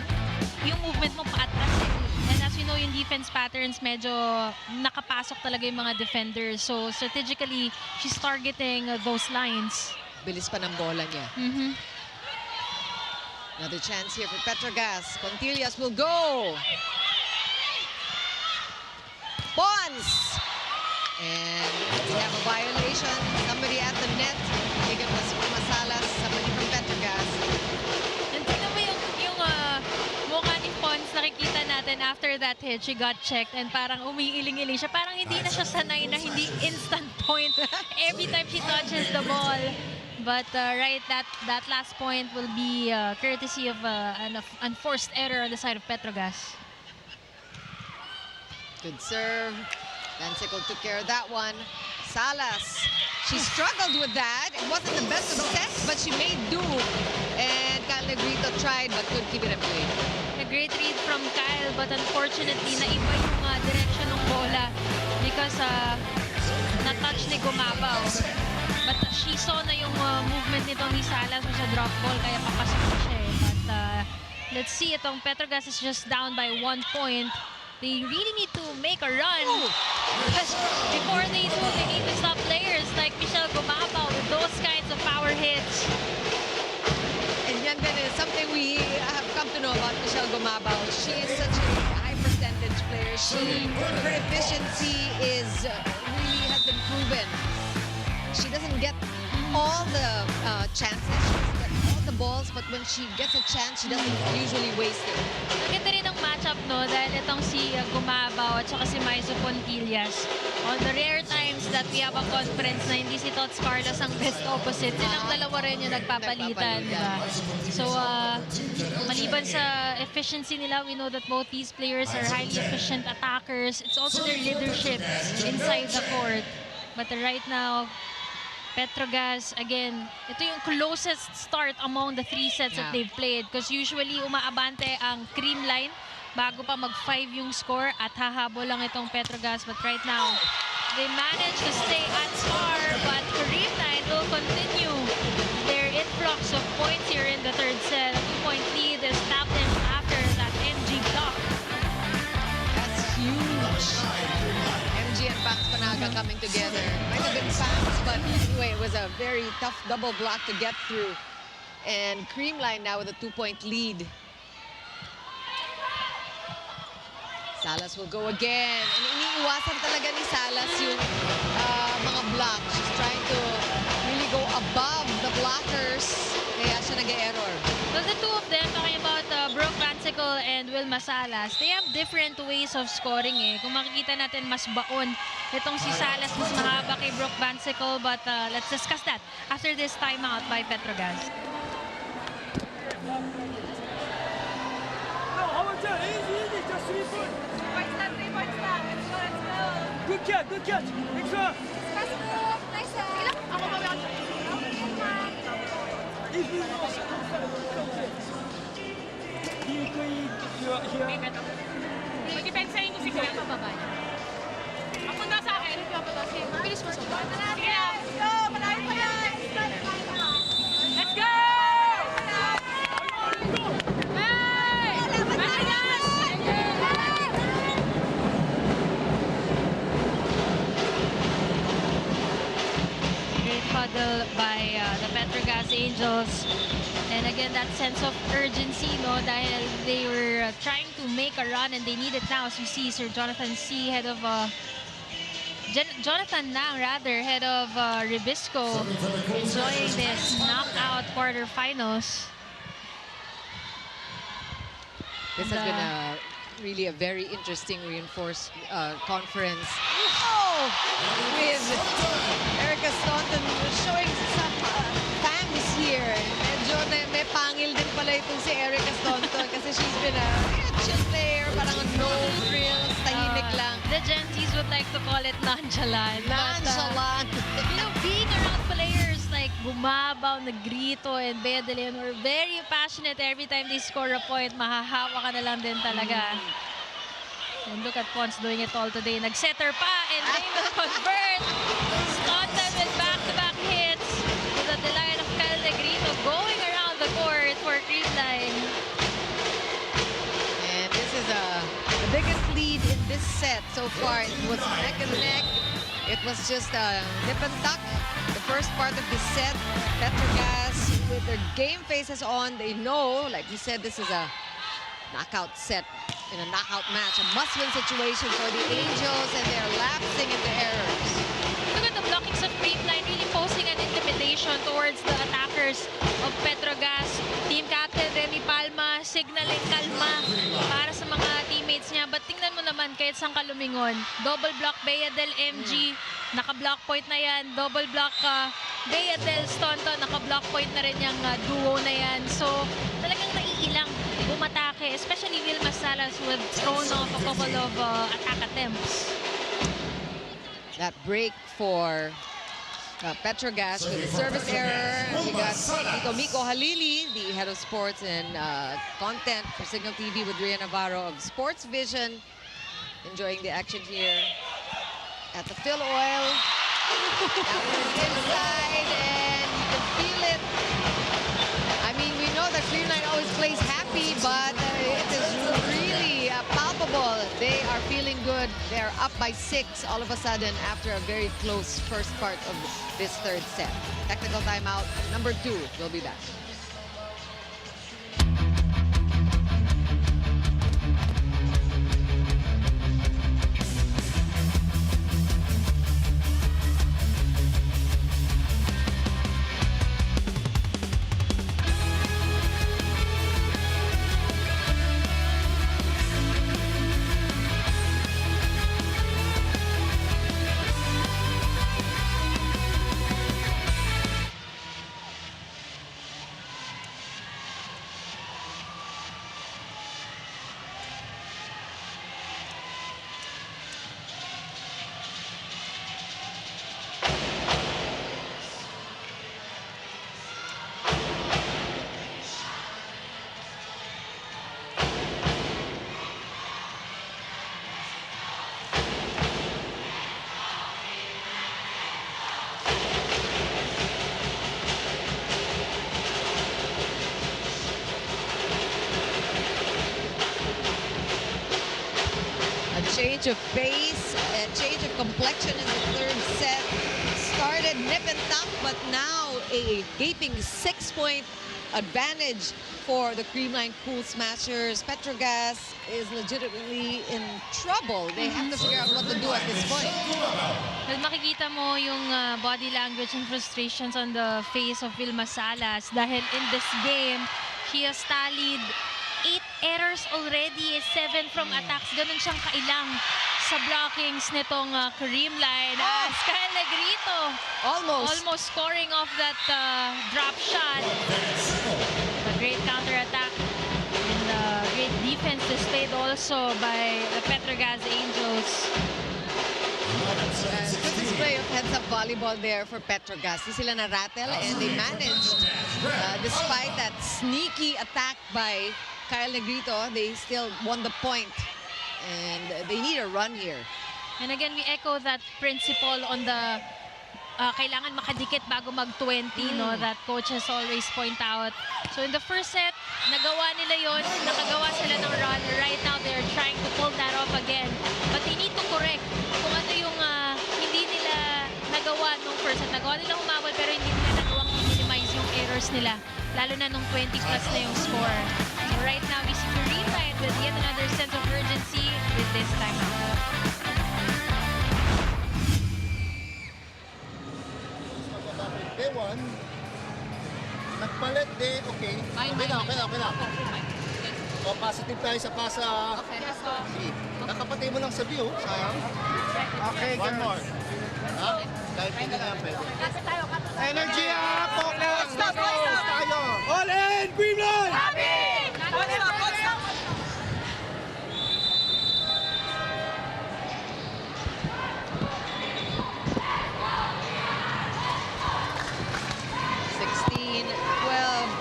yung movement mo paatras. And as we know, yung defense patterns, medyo nakapasok talaga yung mga defenders. So strategically, she's targeting those lines. Bilis pa ng bola niya. Another chance here for Petro Gazz. Contillas will go. Pons! And we have a violation. Somebody at the net. I think it was Masalas, somebody from Petro Gazz. And tignan mo yung mukha ni Pons, nakikita natin after that hit, she got checked and parang umiiling-iling siya. Parang hindi na siya sanay na hindi instant point every time she touches the ball. But right, that last point will be courtesy of an unforced error on the side of Petro Gazz. Good serve. Dansico took care of that one. Salas, she struggled with that. It wasn't the best of sets, but she made do. And Kyle Negrito tried but couldn't keep it in play. A great read from Kyle, but unfortunately, naiba yung direction ng bola because na-touch ni Gumabaw. But she saw na yung movement nito ni Salas sa drop ball, kaya papasok na siya eh. But let's see, itong Petro Gazz is just down by 1 point. They really need to make a run. Because before they do, they need to stop players like Michelle Gumabaw with those kinds of power hits. And yan din is something we have come to know about Michelle Gumabaw. She is such a high percentage player. Her efficiency is really has been proven. She doesn't get all the chances, she doesn't get all the balls, but when she gets a chance, she doesn't usually waste it. Maganda rin ang matchup, no? Dahil itong si Gumabaw at saka si Maiso Pontillas. On the rare times that we have a conference na hindi si Tots Carlos ang best opposite, silang dalawa rin yung nagpapalitan, diba? So, maliban sa efficiency nila, we know that both these players are highly efficient attackers. It's also their leadership inside the court. But right now, Petro Gazz, again, ito yung closest start among the 3 sets that they've played. Because usually, umaabante ang Creamline bago pa mag-5 yung score at hahabol lang itong Petro Gazz. But right now, they managed to stay at par. But Creamline will continue their influx of points here in the 3rd set. A 2-point lead is tapped in after that MG block. That's huge. MG and Pax Panaga coming together. Might have been fast, but anyway, it was a very tough double block to get through. And Creamline now with a 2-point lead. Salas will go again. And iniiwasan talaga ni Salas yung mga block. She's trying to really go above the blockers. Kaya siya nag-error. So the two of them, talking about Brooke Sickle and Wilma Salas, they have different ways of scoring eh. Kung makikita natin, mas baon itong si Salas, mas mahaba kay Brooke Sickle. But let's discuss that after this timeout by Petro Gazz. Easy, just 3 points. 3 points lang. Let's go, let's go. Good catch. Next one. Pass move. Nice. Sige lang. Ako ba yan? If you know, it's okay. Here. Mag-depensahin ko si Kuya. Pababa niya. Ang punta sa akin. Bilis mo. Sige lang. Let's go. Malayo pa yan. Let's go! Hey! Matigas! Great huddle by the Petro Gazz Angels. And again, that sense of urgency, no, dahil they were trying to make a run and they need it now. As you see, Sir Jonathan C. head of Jonathan Nang, rather, head of Ribisco, enjoying this knockout quarterfinals. This has been really a very interesting reinforced conference. Oh! With Erica Staunton showing some fangs here. Medyo may pangil din pala itong si Erica Staunton kasi she's been a chill player, parang no frills, tahimik lang. The Genties would like to call it nonchalant. Nonchalant. But, you know, being around players like Gumabaw, Negrito, and Bea de Leon were very passionate every time they score a point. Mahahawa ka na lang din talaga. And look at Pons doing it all today. Nag-setter pa and they will convert. Staunton with back-to-back hits to the delight of Kyle Negrito going around the court for Creamline. And this is the biggest lead in this set so far. It was neck and neck. It was just nip and tuck. The first part of this set, Petro Gazz with their game faces on. They know, like we said, this is a knockout set in a knockout match, a must-win situation for the Angels, and they're lapsing into errors. Look at the blockings of Creamline, really posing an intimidation towards the attackers of Petro Gazz. Team captain Remy Palma signaling kalma para sa mga teammates niya. But tingnan mo naman, kahit saan ka lumingon, double block Bea del MG, naka-block point na yan. Double block Bea del Staunton, naka-block point na rin yung duo na yan. So talagang naiilang bumatake, especially Vilma Salas who had thrown off a couple of attack attempts. That break for Petro Gazz with a service error. We got Tito Miko Halili, the head of sports and content for Signal TV with Rhea Navarro of Sports Vision, enjoying the action here at the Phil Oil. That was inside and you can feel it. I mean, we know that Creamline always plays happy, but it is really palpable. They are feeling good. They're up by 6 all of a sudden after a very close first part of this third set. Technical timeout, number 2. We'll be back. Change of pace, a change of complexion in the third set. Started nip and tuck, but now a gaping 6-point advantage for the Creamline Cool Smashers. Petro Gazz is legitimately in trouble. They have to figure out what to do at this point. Well, makikita mo yung body language and frustrations on the face of Vilma Salas dahil in this game, she has tallied 8 errors already, 7 from attacks. Ganun siyang kailang sa blockings nitong Creamline. Kyle Negrito almost scoring off that drop shot. A great counter-attack and great defense displayed also by the Petro Gazz Angels. Good display of heads-up volleyball there for Petro Gazz. Di sila na-rattle and they managed, despite that sneaky attack by Kyle Negrito, they still won the point. And they need a run here. And again, we echo that principle on the kailangan makadikit bago mag-20, no? That coaches always point out. So in the first set, nagawa nila yon, nakagawa sila ng run. Right now, they're trying to pull that off again. But they need to correct kung ano yung hindi nila nagawa nung first set. Nagawa nila humabol pero hindi nila nagawang minimize yung errors nila lalo na nung 20 plus na yung score. So right now, we see Creamline with yet another sense of urgency with this timeout. Day 1, nagpalit day, okay. Okay na. So, positive tayo sa pasa. Okay. Sige. Nakapatay mo lang sa view, sayang. Okay, one more. Ha? Kahit hindi na yan pwede. Energy up! Focus! Focus tayo! All in, Creamline!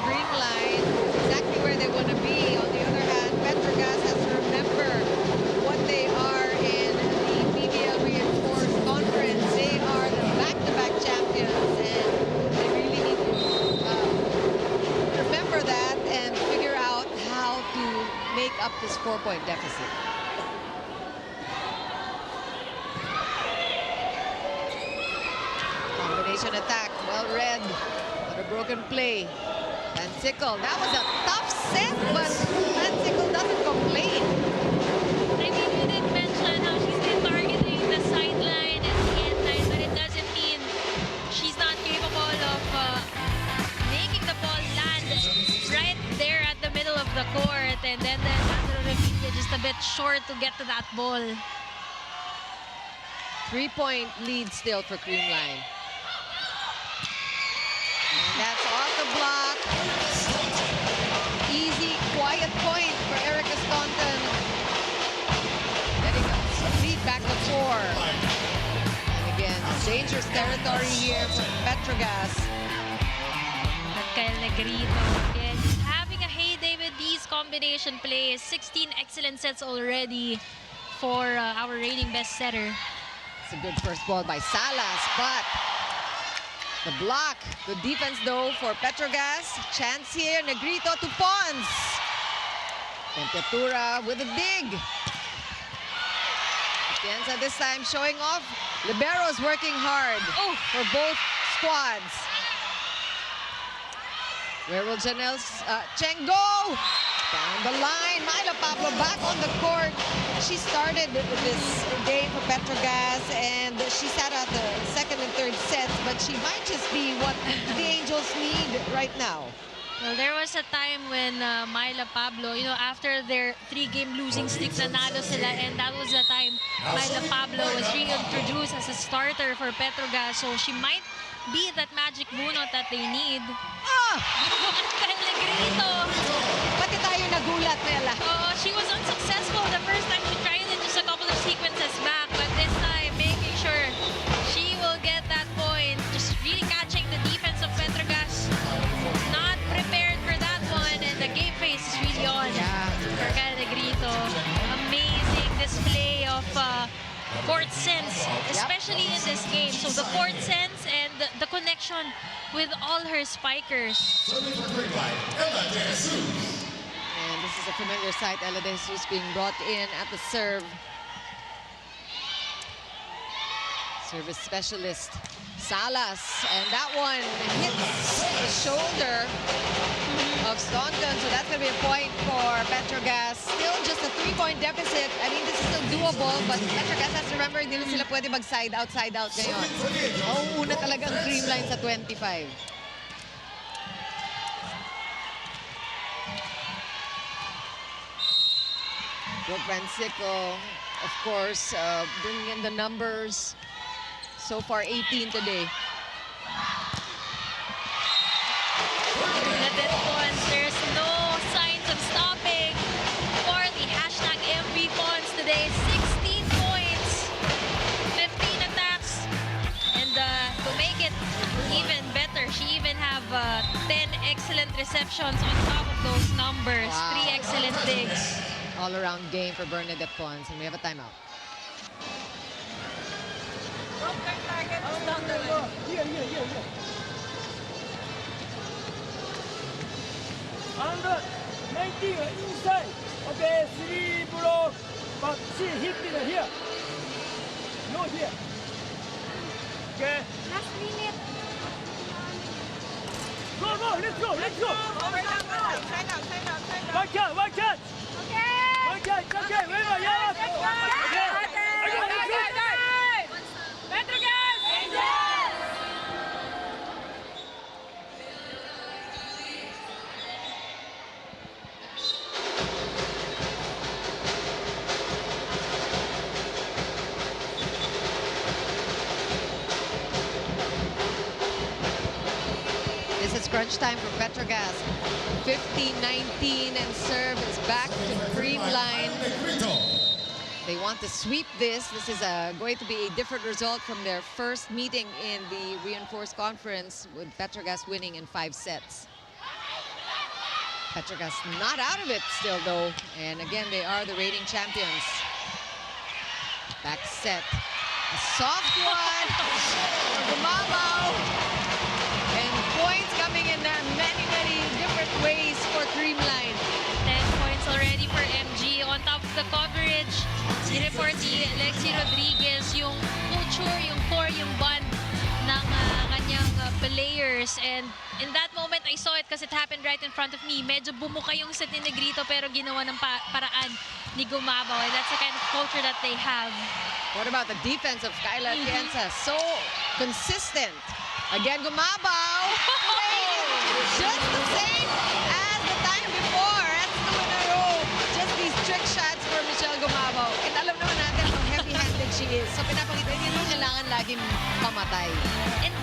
Creamline, exactly where they want to be. On the other hand, Petro Gazz has to remember what they are in the PVL Reinforced Conference. They are the back-to-back champions, and they really need to remember that and figure out how to make up this 4-point deficit. Combination attack, well read, but a broken play. Sickle, that was a tough set, but Sickle doesn't complain. I mean, we did mention how she's been targeting the sideline and the end line, but it doesn't mean she's not capable of making the ball land right there at the middle of the court. And then Alejandro just a bit short to get to that ball. 3-point lead still for Creamline. And that's off the block. Easy, quiet point for Erica Staunton. Getting a lead back to 4. And again, dangerous territory here for Petro Gazz. Kyle Negrito, again, just having a heyday with these combination plays. 16 excellent sets already for our reigning best setter. It's a good first ball by Salas, but the block. Good defense though for Petro Gazz. Chance here, Negrito to Pons. Temperatura with a dig. Atienza this time showing off. Libero's working hard for both squads. Where will Janelle's Cheng go? Down the line, Myla Pablo back on the court. She started this game for Petro Gazz, and she sat out the second and third sets, but she might just be what the Angels need right now. Well, there was a time when Myla Pablo, you know, after their 3-game losing streak, nanalo sila, and that was the time Myla Pablo was reintroduced as a starter for Petro Gazz, so she might be that magic bunot that they need. Kyle Negrito. Pati tayo nagulat, Mela. She was unsuccessful the first time she tried it, just a couple of sequences back, but this time making sure she will get that point, just really catching the defense of Petro Gazz. Not prepared for that one, and the game face is really on for Kyle Negrito. Amazing display of court sense, especially in this game. So the court sense and the connection with all her spikers. And this is a familiar sight. Ella De Jesus being brought in at the serve. Service specialist Salas, and that one hits the shoulder of Staunton, so that's going to be a point for Petro Gazz. Still just a 3-point deficit. I mean, this is still doable, but Petro Gazz has to remember, hindi na sila pwede mag-side out ngayon. Mauuna talaga ang Creamline sa 25. Brooke Van Sickle, of course, bringing in the numbers. So far, 18 today. Bernadette Pons, there's no signs of stopping for the hashtag MV Pons today. 16 points, 15 attacks, and to make it even better, she even have 10 excellent receptions on top of those numbers. Wow. 3 excellent digs. All-around game for Bernadette Pons, and we have a timeout. And 19 inside. Okay, 3 block, but she hit it here. No here. Okay. Last minute. Go, go, let's go, let's go. One catch, one catch. One catch, okay, wait, yeah. Okay, let's go. Petro Gazz Angels! This is crunch time for Petro Gazz. 15-19 and serve is back to Creamline. They want to sweep this. This is going to be a different result from their first meeting in the reinforced conference, with Petro Gazz winning in 5 sets. Petro Gazz not out of it still though. And again, they are the reigning champions. Back set. A soft one for Gumabaw. And points coming in many, many different ways for Creamline. 10 points already for MG. On top of the coverage, ni-report ni Lexi Rodriguez yung culture, yung core, yung bond ng kanyang players. And in that moment, I saw it because it happened right in front of me. Medyo bumuka yung set ni Negrito pero ginawa ng paraan ni Gumabaw. And that's the kind of culture that they have. What about the defense of Kyla Atienza? So consistent. Again, Gumabaw. Just the same as the time before. That's 2 in a row. Just these trick shots for Michelle Gumabaw. And alam naman natin how heavy-handed she is. So pinapakita niya yung kailangan laging pamatay. And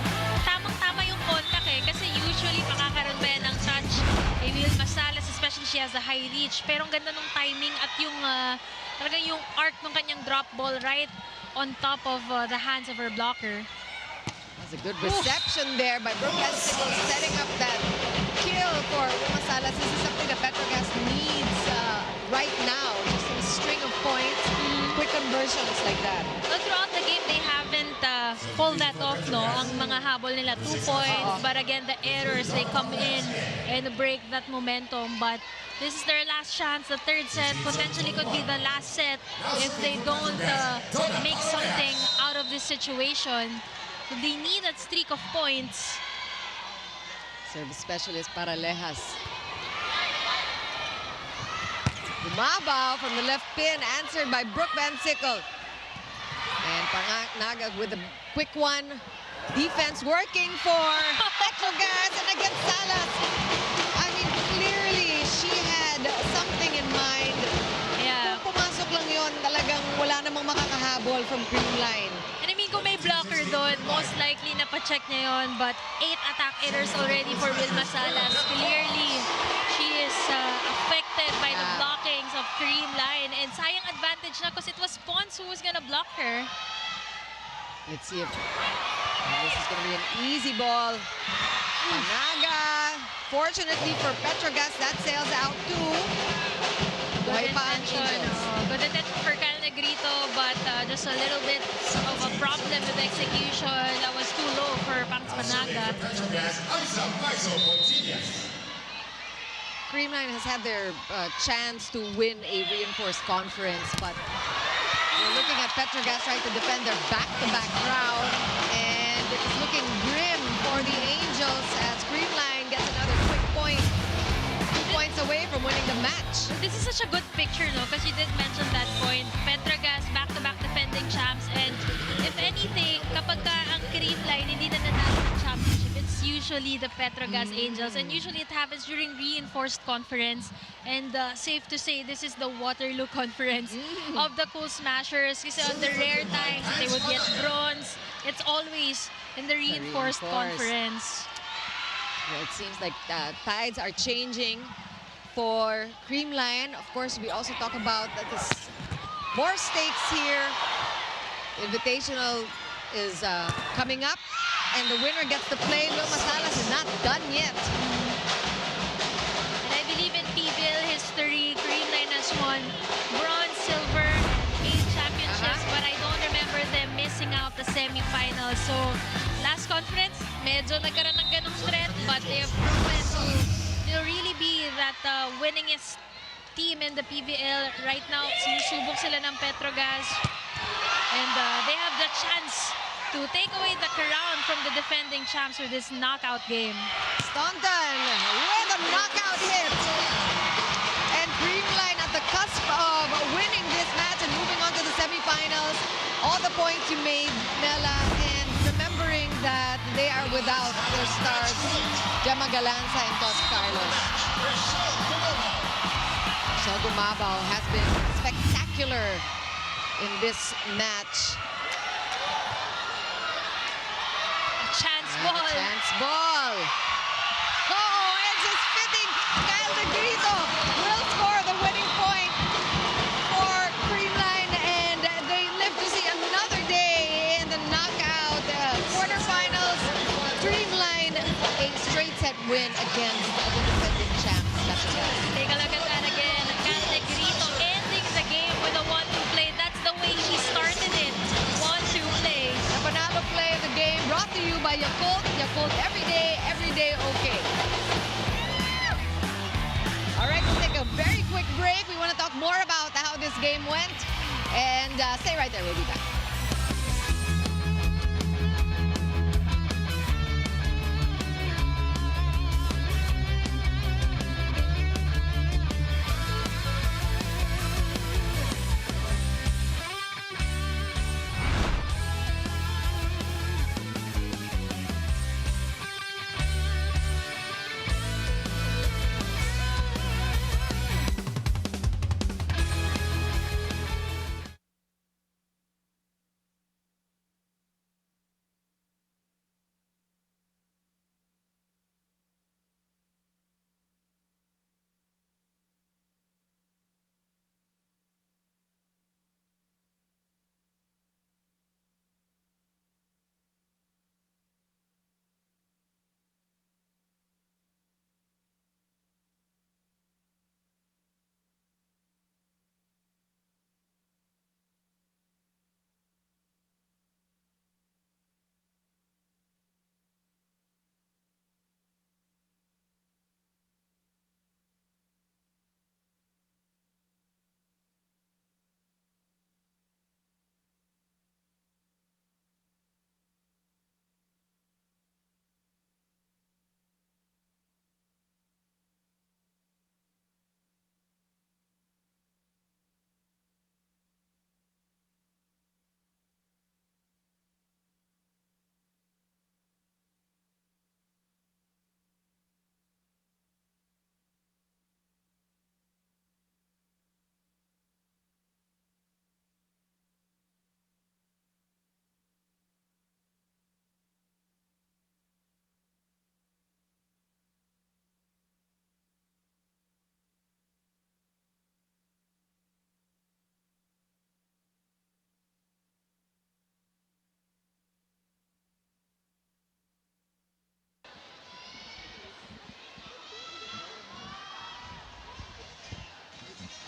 tamang-tama yung contact kasi usually makakaroon pa yan ng touch kay Will Masalas, especially she has a high reach. Pero ang ganda ng timing at yung talagang yung arc ng kanyang drop ball right on top of the hands of her blocker. That's a good reception there by Brooke Bensicle, setting up that kill for Will Masalas. This is something that Petro Gazz needs right now. Just a string of points, quick conversions like that. So throughout the game, they haven't pulled that off, no? Ang mga habol nila, 2 points. But again, the errors, they come in and break that momentum. But this is their last chance. The third set potentially could be the last set if they don't make something out of this situation. So they need that streak of points. Service specialist para Lejas. Gumabaw from the left pin, answered by Brooke Bensicle. And Panganaga with a quick one. Defense working for Petro Gazz, and against Salas. I mean, clearly she had something in mind. Yeah. Kung pumasok lang yon, talagang wala namang makakahabol from Creamline. And I mean, kung may blocker doon, most likely napacheck niya yun. But 8 attack errors already for Wilma Salas. Clearly, she is affected by the blockings of Creamline. And sayang advantage na because it was Pons who was gonna block her. Let's see if this is gonna be an easy ball. Panaga. Fortunately for Petro Gazz, that sails out too. Good intention. Good intention for Kyle Negrito, but just a little bit of a problem with the execution. That was too low for Pangs Panaga. Creamline has had their chance to win a reinforced conference, but we're looking at Petro Gazz trying to defend their back-to-back round, and it's looking grim for the Angels as Creamline gets another quick point. 2 points away from winning the match. This is such a good picture, no? Because you did mention that point. Petro Gazz back-to-back defending champs, and if anything, kapag ka ang Creamline hindi na nanalo ng championship, it's usually the Petro Gazz Angels, and usually it happens during reinforced conference. And safe to say, this is the Waterloo conference of the Cool Smashers. Kasi on the rare times they would get bronze, it's always in the reinforced conference. Well, it seems like tides are changing for Creamline. Of course, we also talk about that there's more stakes here. Invitational is coming up, and the winner gets to play. Wilma Salas is not done yet. And I believe in PVL history, Creamline has won bronze, silver, 8 championships, but I don't remember them missing out the semifinals. So last conference, medyo nagkaroon ng ganong threat, but they have proven to really be that winningest team in the PVL right now. Sinusubok sila ng Petro Gazz, and they have the chance to take away the crown from the defending champs for this knockout game. Staunton with a knockout hit. And Creamline at the cusp of winning this match and moving on to the semifinals. All the points you made, Mela, and remembering that they are without their stars, Gemma Galanza and Tots Carlos. Michelle Gumabao has been spectacular in this match. Chance ball. Chance ball. Oh, and just fitting. Kyle Negrito will score the winning point for Creamline, and they live to see another day in the knockout quarterfinals. Creamline a straight set win against the defending champs. Take a look at that again. Kyle Negrito ending the game with a 1-2 play. That's the way she started it. 1-2 play. The Panalo play of the game brought to you by Yakult. Yakult every day okay. All right, we'll take a very quick break. We want to talk more about how this game went. And stay right there. We'll be back.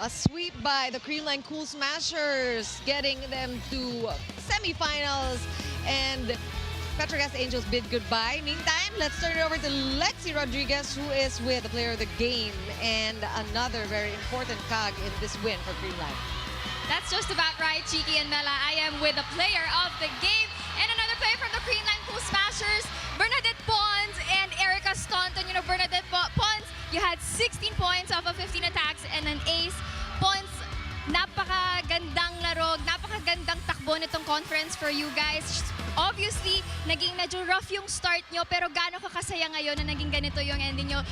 A sweep by the Creamline Cool Smashers, getting them to semifinals, and Petro Gazz Angels bid goodbye. Meantime, let's turn it over to Lexi Rodriguez, who is with the player of the game and another very important cog in this win for Creamline. That's just about right, Chiki and Mela. I am with the player of the game and another player from the Creamline Cool Smashers, Bernadette Pons and Erica Staunton. You know, Bernadette Pons, you had 16 points off of 15 attacks and an ace. Pons, napakagandang laro, napakagandang takbo nitong conference for you guys. Obviously, naging medyo rough yung start nyo, pero gaano ka kasaya ngayon na naging ganito yung ending nyo?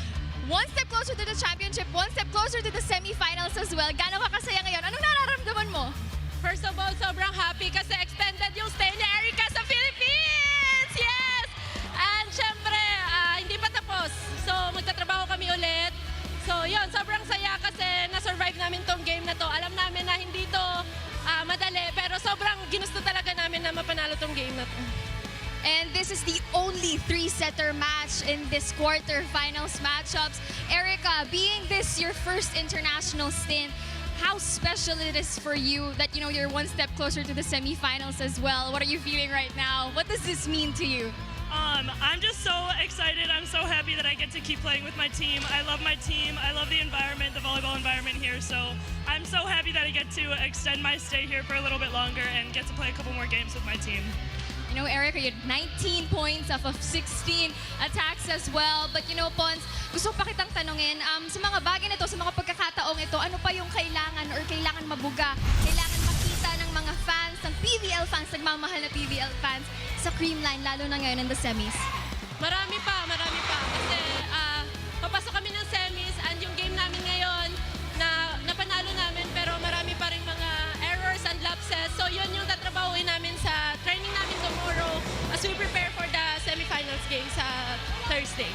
One step closer to the championship, one step closer to the semifinals as well. Gaano ka kasaya ngayon? Anong nararamdaman mo? First of all, sobrang happy kasi extended yung stay ni Erica sa Philippines! Yes! And syempre, hindi pa tapos. So, magtatrabaho kami ulit. So, yun, sobrang saya kasi na-survive namin tong game na to. Alam namin na hindi to madali, pero sobrang ginusto talaga namin na mapanalo tong game na to. And this is the only three-setter match in this quarterfinals matchups. Erica, being this your first international stint, how special it is for you that, you know, you're one step closer to the semifinals as well. What are you feeling right now? What does this mean to you? I'm just so excited. I'm so happy that I get to keep playing with my team. I love my team. I love the environment, the volleyball environment here. So I'm so happy that I get to extend my stay here for a little bit longer and get to play a couple more games with my team. You know, Erica, you had 19 points off of 16 attacks as well. But you know, Pons, gusto ko pa kitang tanungin, sa mga bagay na ito, sa mga pagkakataong ito, ano pa yung kailangan or kailangan mabuga, kailangan makita ng mga fans, ng PVL fans, nagmamahal na PVL fans sa Creamline, lalo na ngayon in the semis? Marami pa. Kasi papasok kami ng semis and yung game namin ngayon na napanalo namin pero marami pa rin mga errors and lapses. So yun yung tatrabahuin namin sa training namin tomorrow as we prepare for the semifinals game sa Thursday.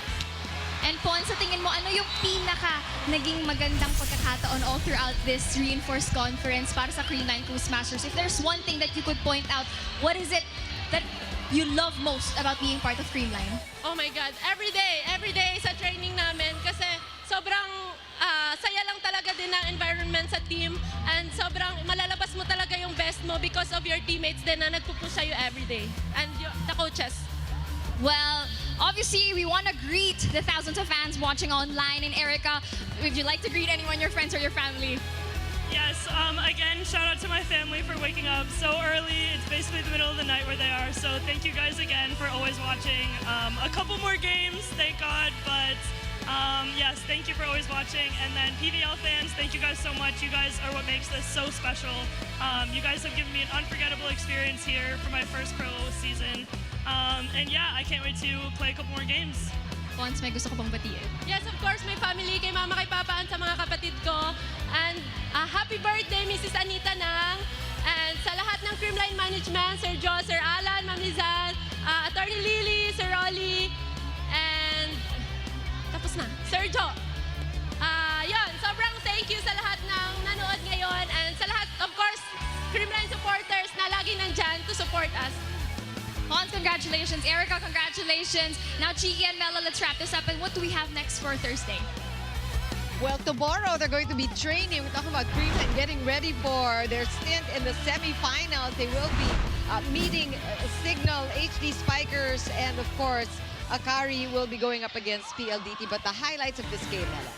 And Pon, sa tingin mo, ano yung pinaka naging magandang pagkakataon all throughout this reinforced conference para sa Creamline Cool Smashers? If there's one thing that you could point out, what is it that you love most about being part of Creamline? Oh my God, every day sa training namin kasi sobrang saya lang talaga din ng environment sa team and sobrang malalabas mo talaga yung best mo because of your teammates din na nagpupush sa'yo every day and the coaches. Well, obviously, we want to greet the thousands of fans watching online. And Erica, would you like to greet anyone, your friends or your family? Yes, again, shout out to my family for waking up so early. It's basically the middle of the night where they are. So thank you guys again for always watching. A couple more games, thank God. But yes, thank you for always watching. And then PVL fans, thank you guys so much. You guys are what makes this so special. You guys have given me an unforgettable experience here for my first pro season. And yeah, I can't wait to play a couple more games. Pons, may gusto ko pang batiin. Yes, of course, my family, kay mama, kay papa, and sa mga kapatid ko. And happy birthday, Mrs. Anita Nang. And sa lahat ng Creamline Management, Sir Joe, Sir Alan, Ma'am Rizal, Attorney Lily, Sir Rolly, and tapos na, Sir Joe. Yun, sobrang thank you sa lahat ng nanood ngayon. And sa lahat, of course, Creamline supporters na lagi nandyan to support us. Pons, congratulations. Erica, congratulations. Now, Chiki and Mela, let's wrap this up. And what do we have next for Thursday? Well, tomorrow they're going to be training. We're talking about Creamline getting ready for their stint in the semifinals. They will be meeting Signal, HD Spikers, and of course, Akari will be going up against PLDT. But the highlights of this game, Mela.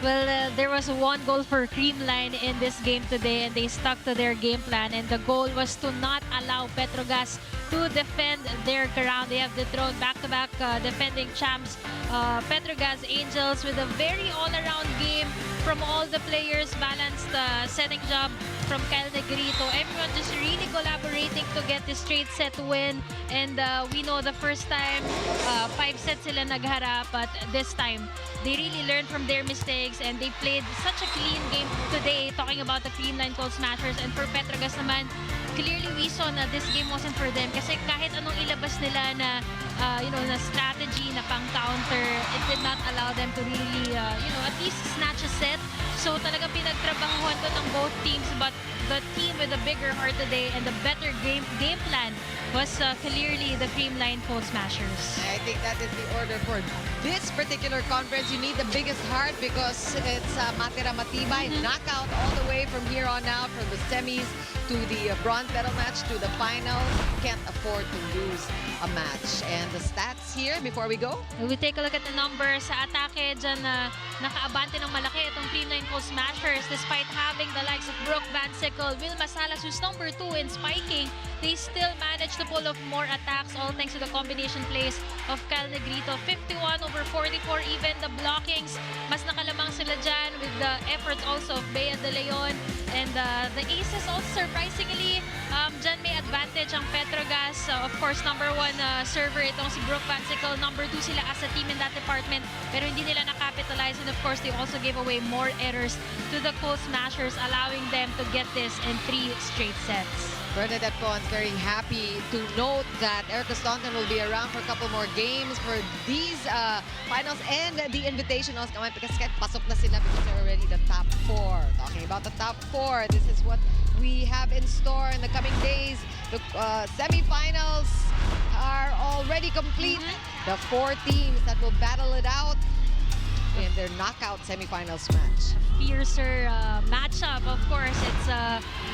Well, there was one goal for Creamline in this game today, and they stuck to their game plan. And the goal was to not allow Petro Gazz to defend their ground. They have dethroned back-to-back defending champs, Petro Gazz Angels, with a very all-around game from all the players. Balanced setting job from Kyle Negrito. Everyone just really collaborating to get this straight set win. And we know the first time, 5 sets sila nagharap, but this time, they really learned from their mistakes and they played such a clean game today, talking about the Creamline Cool Smashers. And for Petro Gazz naman, clearly we saw na this game wasn't for them kasi kahit anong ilabas nila na na strategy na pang-counter, it did not allow them to really at least snatch a set. So talagang pinagtrabahuhan ko ng both teams, but the team with the bigger heart today and the better game plan was clearly the Creamline Cool Smashers. I think that is the order for this particular conference. You need the biggest heart because it's matira matibay, knockout all the way from here on out, from the semis to the bronze medal match to the final. Can't afford to lose a match. And the stats here before we go. We take a look at the numbers sa atake dyan na nakaabante ng malaki itong Creamline Cool Smashers despite having the likes of Brooke Van Sickle, Wilma Salas, who's number 2 in spiking. They still managed to pull off more attacks, all thanks to the combination plays of Kyle Negrito. 51 over 44, even the blockings, mas nakalamang sila dyan with the efforts also of Bea De Leon. And the aces also surprisingly, dyan may advantage ang Petro Gazz. Of course, number 1 server itong si Brooke Van Sickle. Number 2 sila as a team in that department, pero hindi nila nakapitalize. And of course, they also gave away more errors to the Cool Smashers, allowing them to get this in 3 straight sets. Bernadette Pons very happy to note that Erica Staunton will be around for a couple more games for these finals and the invitationals. Because pasok na sila because they're already the top 4. Talking about the top 4, this is what we have in store in the coming days. The semifinals are already complete. The 4 teams that will battle it out in their knockout semifinals match. Fiercer matchup, of course. It's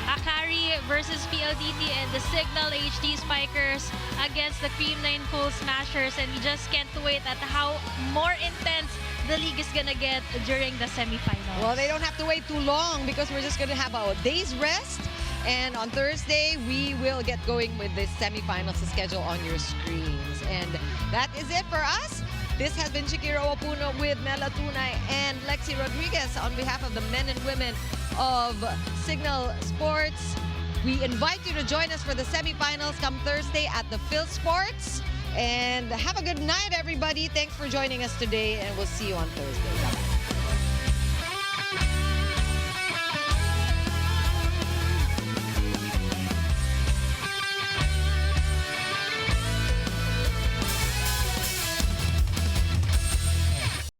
Akari versus PLDT and the Signal HD Spikers against the Creamline Cool Smashers, and we just can't wait at how more intense the league is gonna get during the semifinals. Well, they don't have to wait too long because we're just gonna have a day's rest And on Thursday, we will get going with the semifinals schedule on your screens. And that is it for us. This has been Shakira Wapuno with Mela Tunay and Lexi Rodriguez on behalf of the men and women of Signal Sports. We invite you to join us for the semifinals come Thursday at the Phil Sports. And have a good night, everybody. Thanks for joining us today, and we'll see you on Thursday. Bye-bye.